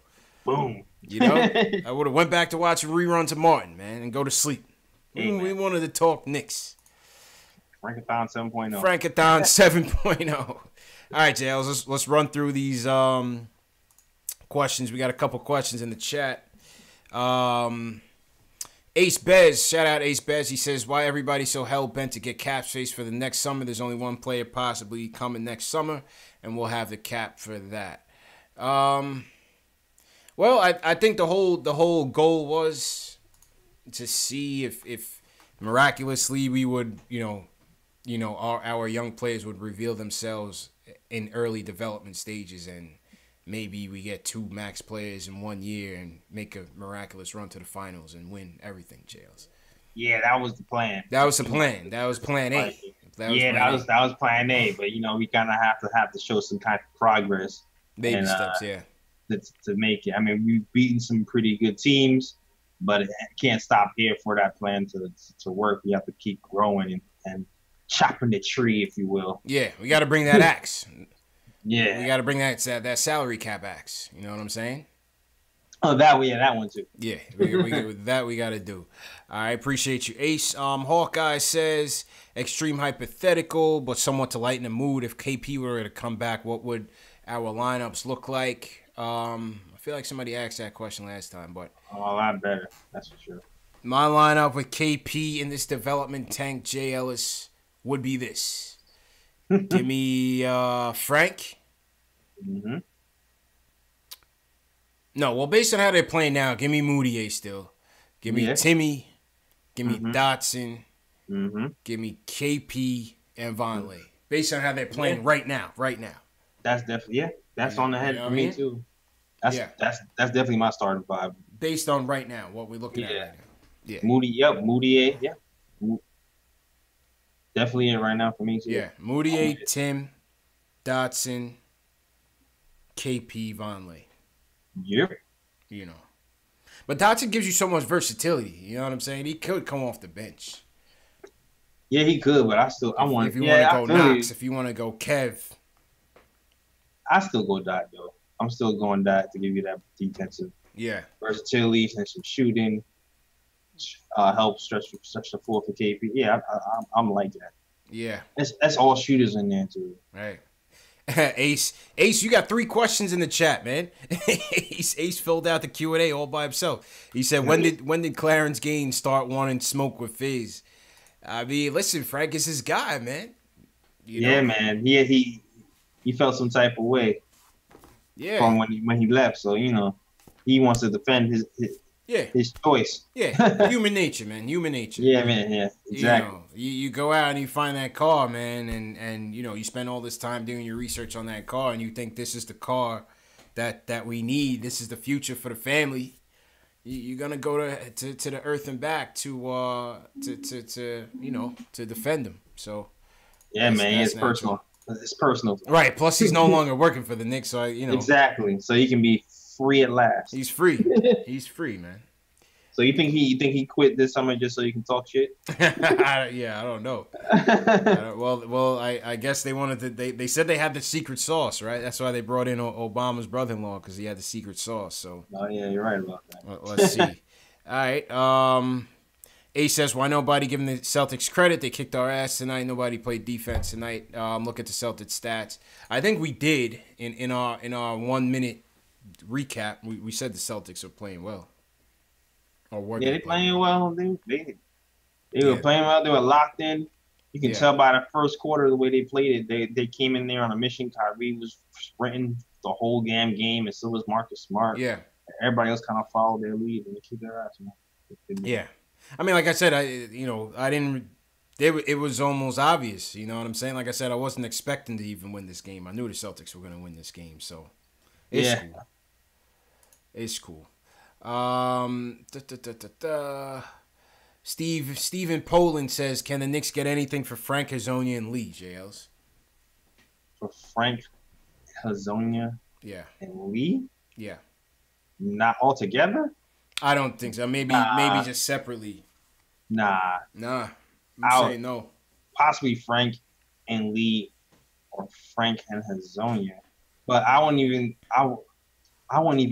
Speaker 2: Boom.
Speaker 1: I would have went back to watching reruns of Martin, man, and go to sleep. We wanted to talk Knicks.
Speaker 2: Frankathon 7.0.
Speaker 1: Frankathon 7.0. All right, JLs, let's run through these questions. We got a couple questions in the chat. Ace Bez, shout out Ace Bez. He says, why everybody so hell-bent to get cap space for the next summer? There's only one player possibly coming next summer, and we'll have the cap for that. Well, I think the whole goal was to see if miraculously we would, our young players would reveal themselves in early development stages, and maybe we get 2 max players in 1 year and make a miraculous run to the finals and win everything, Jails.
Speaker 2: Yeah, that was the plan.
Speaker 1: That was the plan. That was plan A.
Speaker 2: That was plan A. But we kind of have to show some kind of progress.
Speaker 1: Baby steps, yeah.
Speaker 2: To make it. I mean, we've beaten some pretty good teams, but it can't stop here for that plan to work. We have to keep growing and chopping the tree, if you will.
Speaker 1: Yeah, we got to bring that axe.
Speaker 2: Yeah,
Speaker 1: we got to bring that salary cap axe. You know what I'm saying?
Speaker 2: Oh, that one too.
Speaker 1: Yeah, we got to do. I appreciate you, Ace. Hawkeye says extreme hypothetical, but somewhat to lighten the mood. If KP were to come back, what would our lineups look like? I feel like somebody asked that question last time, but
Speaker 2: a lot better. That's for sure.
Speaker 1: My lineup with KP in this development tank, Jay Ellis, would be this. Give me Frank.
Speaker 2: Mm-hmm.
Speaker 1: No, well, based on how they're playing now, give me Moutier still. Give me Timmy. Give me Dotson.
Speaker 2: Mm-hmm.
Speaker 1: Give me KP and Vonleh. Based on how they're playing right now.
Speaker 2: That's definitely that's on the head for me too. That's definitely my starting five.
Speaker 1: based on right now, what we're looking at right now. Yeah.
Speaker 2: Moody, yeah. Definitely it right now for me too.
Speaker 1: Yeah, Moody, Tim, Dotson, KP, Vonleh.
Speaker 2: Yep.
Speaker 1: You know. But Dotson gives you so much versatility. You know what I'm saying? He could come off the bench.
Speaker 2: Yeah, he could, but I want.
Speaker 1: If you want to go Knox, if you want to go Kev.
Speaker 2: I still go Dot, though. I'm still going Dot to give you that defensive versatility and some shooting. Help stretch the floor for KP. Yeah, I'm like that.
Speaker 1: Yeah.
Speaker 2: That's all shooters in there, too.
Speaker 1: Right. Ace, you got 3 questions in the chat, man. Ace filled out the Q&A all by himself. He said, when did Clarence Gaines start wanting smoke with Fizz? I mean, listen, Frank is his guy, man. You know?
Speaker 2: Man. He felt some type of way.
Speaker 1: Yeah.
Speaker 2: From when he left, so he wants to defend his choice.
Speaker 1: Yeah, human nature, man. Human nature.
Speaker 2: Yeah, man. Yeah, exactly.
Speaker 1: You go out and you find that car, man, and you spend all this time doing your research on that car, and you think this is the car that we need. This is the future for the family. You're gonna go to the earth and back to defend them. So
Speaker 2: yeah, man, it's personal. It's personal,
Speaker 1: right? Plus, he's no longer working for the Knicks, so
Speaker 2: exactly. So he can be free at last.
Speaker 1: He's free. He's free, man.
Speaker 2: So you think he quit this summer just so you can talk shit?
Speaker 1: Yeah, I don't know. Well, I guess they wanted to. They said they had the secret sauce, right? That's why they brought in Obama's brother-in-law, because he had the secret sauce. So.
Speaker 2: Oh yeah, you're right about that.
Speaker 1: Let's see. All right. Ace says, why nobody giving the Celtics credit? They kicked our ass tonight. Nobody played defense tonight. Look at the Celtics stats. I think we did in our 1 minute recap. We said the Celtics are playing well. Or
Speaker 2: they playing well. They were playing well. They were locked in. You can tell by the first quarter the way they played it. They came in there on a mission. Kyrie was sprinting the whole damn game, and so was Marcus Smart.
Speaker 1: Yeah.
Speaker 2: Everybody else kind of followed their lead and they kicked their ass.
Speaker 1: Yeah. I mean, like I said, I didn't. It was almost obvious. You know what I'm saying? Like I said, I wasn't expecting to even win this game. I knew the Celtics were going to win this game, so it's cool. It's cool. Steve in Poland says, can the Knicks get anything for Frank Hezonja and Lee, JLs?
Speaker 2: For Frank Hezonja and Lee?
Speaker 1: Yeah.
Speaker 2: Not all together?
Speaker 1: I don't think so. Maybe just separately.
Speaker 2: Nah.
Speaker 1: I'm saying no.
Speaker 2: Possibly Frank and Lee or Frank and Hezonja. But I wouldn't even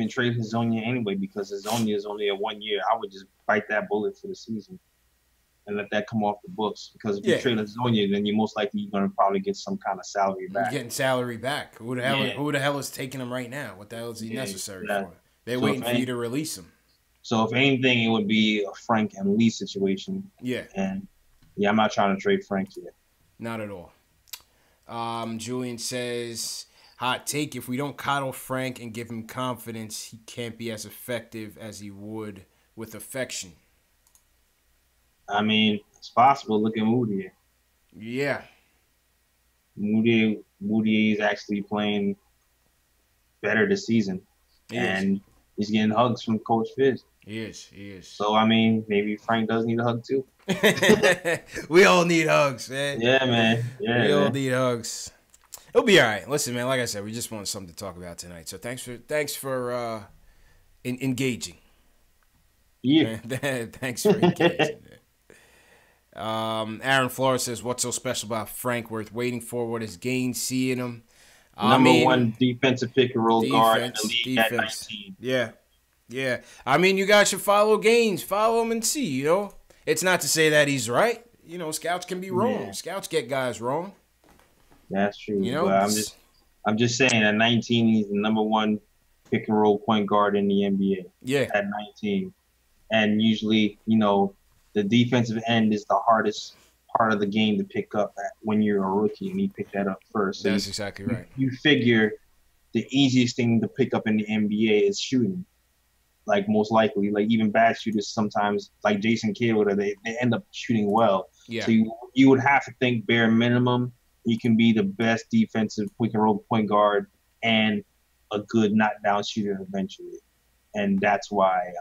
Speaker 2: trade Hezonja anyway, because Hezonja is only a 1 year. I would just bite that bullet for the season and let that come off the books. Because if you trade Hezonja, then you're most likely going to probably get some kind of salary back.
Speaker 1: You're getting salary back. Who the hell is taking him right now? What the hell is he necessary for? They're waiting for you to release him.
Speaker 2: So if anything, it would be a Frank and Lee situation.
Speaker 1: Yeah.
Speaker 2: And I'm not trying to trade Frank yet.
Speaker 1: Not at all. Julian says, hot take, if we don't coddle Frank and give him confidence, he can't be as effective as he would with affection.
Speaker 2: I mean, it's possible. Look at Moody.
Speaker 1: Yeah.
Speaker 2: Moody is actually playing better this season. And he's getting hugs from Coach Fizz.
Speaker 1: He is.
Speaker 2: So, I mean, maybe Frank does need a hug, too.
Speaker 1: We all need hugs, man.
Speaker 2: Yeah, man. Yeah,
Speaker 1: we all need hugs. It'll be all right. Listen, man, like I said, we just wanted something to talk about tonight. So thanks for engaging.
Speaker 2: Yeah.
Speaker 1: Thanks for engaging. Aaron Flores says, what's so special about Frank worth waiting for? What is Gaines seeing him?
Speaker 2: Number one defensive pick and roll guard in the league at 19.
Speaker 1: Yeah. I mean, you guys should follow Gaines. Follow him and see, It's not to say that he's right. Scouts can be wrong. Yeah. Scouts get guys wrong.
Speaker 2: That's true. But I'm just saying at 19, he's the number one pick and roll point guard in the NBA.
Speaker 1: Yeah.
Speaker 2: At 19. And usually, the defensive end is the hardest part of the game to pick up when you're a rookie, and he picked that up first. So
Speaker 1: that's exactly right.
Speaker 2: You figure the easiest thing to pick up in the NBA is shooting. Like, most likely, like, even bad shooters sometimes, like Jason Kidd, they end up shooting well.
Speaker 1: Yeah.
Speaker 2: So you would have to think bare minimum he can be the best defensive pick and roll point guard and a good knockdown shooter eventually. And that's why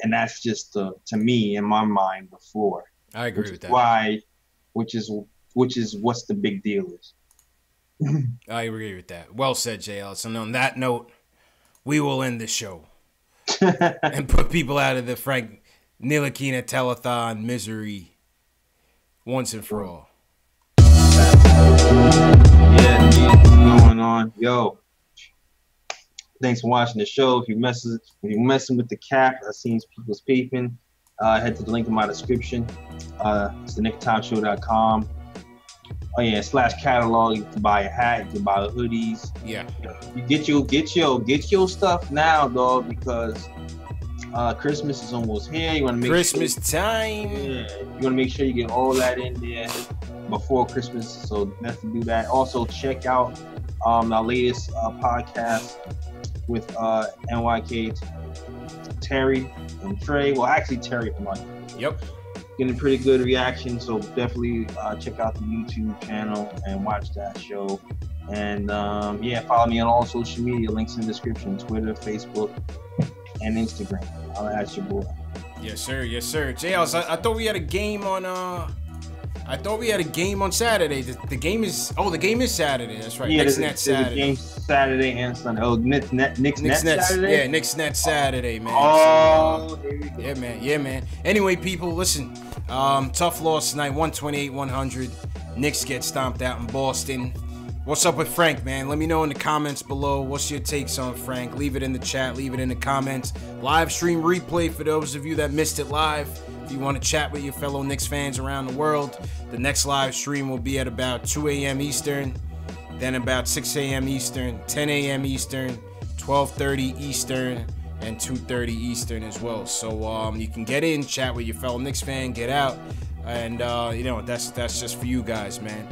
Speaker 2: and that's just to me in my mind the floor.
Speaker 1: I agree with that.
Speaker 2: Which is what's the big deal is.
Speaker 1: I agree with that. Well said, JL. And on that note, we will end the show and put people out of the Frank Ntilikina telethon misery once and for all.
Speaker 2: Yeah, what's going on? Yo, thanks for watching the show. If you're messing with the cap, I seen people's peeping. Head to the link in my description. It's the NickTimeshow.com. Oh yeah, /catalog. You can buy a hat. You can buy the hoodies.
Speaker 1: Yeah.
Speaker 2: You get your stuff now, dog, because Christmas is almost here. You want to make
Speaker 1: Christmas time.
Speaker 2: Yeah. You want to make sure you get all that in there before Christmas. So definitely do that. Also check out our latest podcast with NYK, Terry and Trey. Well, actually Terry from like.
Speaker 1: Yep.
Speaker 2: Getting pretty good reaction, so definitely check out the YouTube channel and watch that show. And yeah, follow me on all social media. Links in the description: Twitter, Facebook, and Instagram. I'll ask your boy.
Speaker 1: Yes, sir. Yes, sir. JLs, I thought we had a game on. I thought we had a game on Saturday. The game is. Oh, the game is Saturday. That's right.
Speaker 2: Yeah,
Speaker 1: Knicks Nets Saturday.
Speaker 2: The game Saturday and Sunday. Oh, Knicks Nets Saturday.
Speaker 1: Yeah, Knicks Nets Saturday, man.
Speaker 2: Oh, there we go.
Speaker 1: Yeah, man. Yeah, man. Anyway, people, listen. Tough loss tonight, 128-100. Knicks get stomped out in Boston. What's up with Frank, man? Let me know in the comments below. What's your takes on Frank? Leave it in the chat. Leave it in the comments. Live stream replay for those of you that missed it live. If you want to chat with your fellow Knicks fans around the world, the next live stream will be at about 2 a.m. Eastern, then about 6 a.m. Eastern, 10 a.m. Eastern, 12:30 Eastern, and 2:30 Eastern as well. So you can get in, chat with your fellow Knicks fan, get out, and you know, that's just for you guys, man.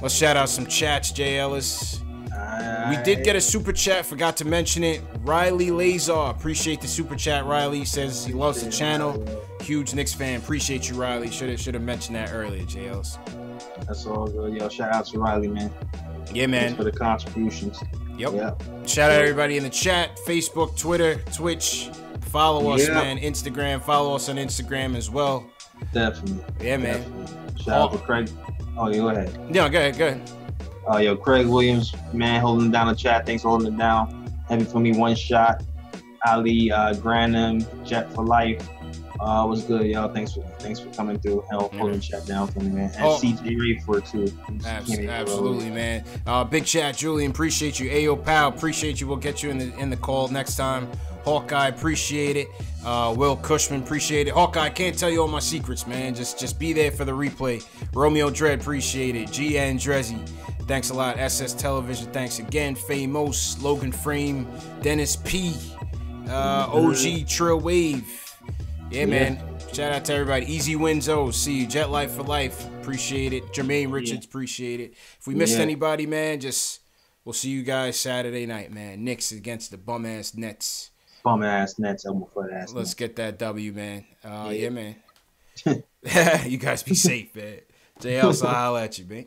Speaker 1: Let's shout out some chats, Jay Ellis. We did get a super chat, forgot to mention it. Riley Lazar, appreciate the super chat. Riley says he loves the channel. Huge Knicks fan. Appreciate you, Riley. Should have mentioned that earlier, Jay Ellis.
Speaker 2: That's all good. Yo, shout out to Riley, man.
Speaker 1: Yeah, man.
Speaker 2: Thanks for the contributions.
Speaker 1: Yep.
Speaker 2: Yeah.
Speaker 1: Shout out everybody in the chat, Facebook, Twitter, Twitch. Follow us, man. Instagram. Follow us on Instagram as well.
Speaker 2: Definitely.
Speaker 1: Yeah, man.
Speaker 2: Definitely. Shout out to Craig. Oh, you go ahead.
Speaker 1: Yeah, go ahead.
Speaker 2: Yo, Craig Williams, man, holding down the chat. Thanks for holding it down. Heavy for me, one shot. Ali, Granham, Jet for life. What's good, y'all? Thanks for coming through. Holding the chat down for me, man. And CJ Rayford too.
Speaker 1: Absolutely, man. Big chat, Julian. Appreciate you. Ayo, pal. Appreciate you. We'll get you in the call next time. Hawkeye, appreciate it. Will Cushman, appreciate it. Hawkeye, can't tell you all my secrets, man. Just be there for the replay. Romeo Dread, appreciate it. GN Drezzy, thanks a lot. SS Television, thanks again. Famous, Logan Frame, Dennis P, OG Trill Wave. Yeah, man. Shout out to everybody. Easy Winzo, see you. Jet Life for Life, appreciate it. Jermaine Richards, appreciate it. If we missed anybody, man, we'll see you guys Saturday night, man. Knicks against the bum-ass Nets.
Speaker 2: Bum-ass Nets, elbow foot ass.
Speaker 1: Let's get that W, man. Yeah, man. You guys be safe, man. JL, so I'll holler at you, man.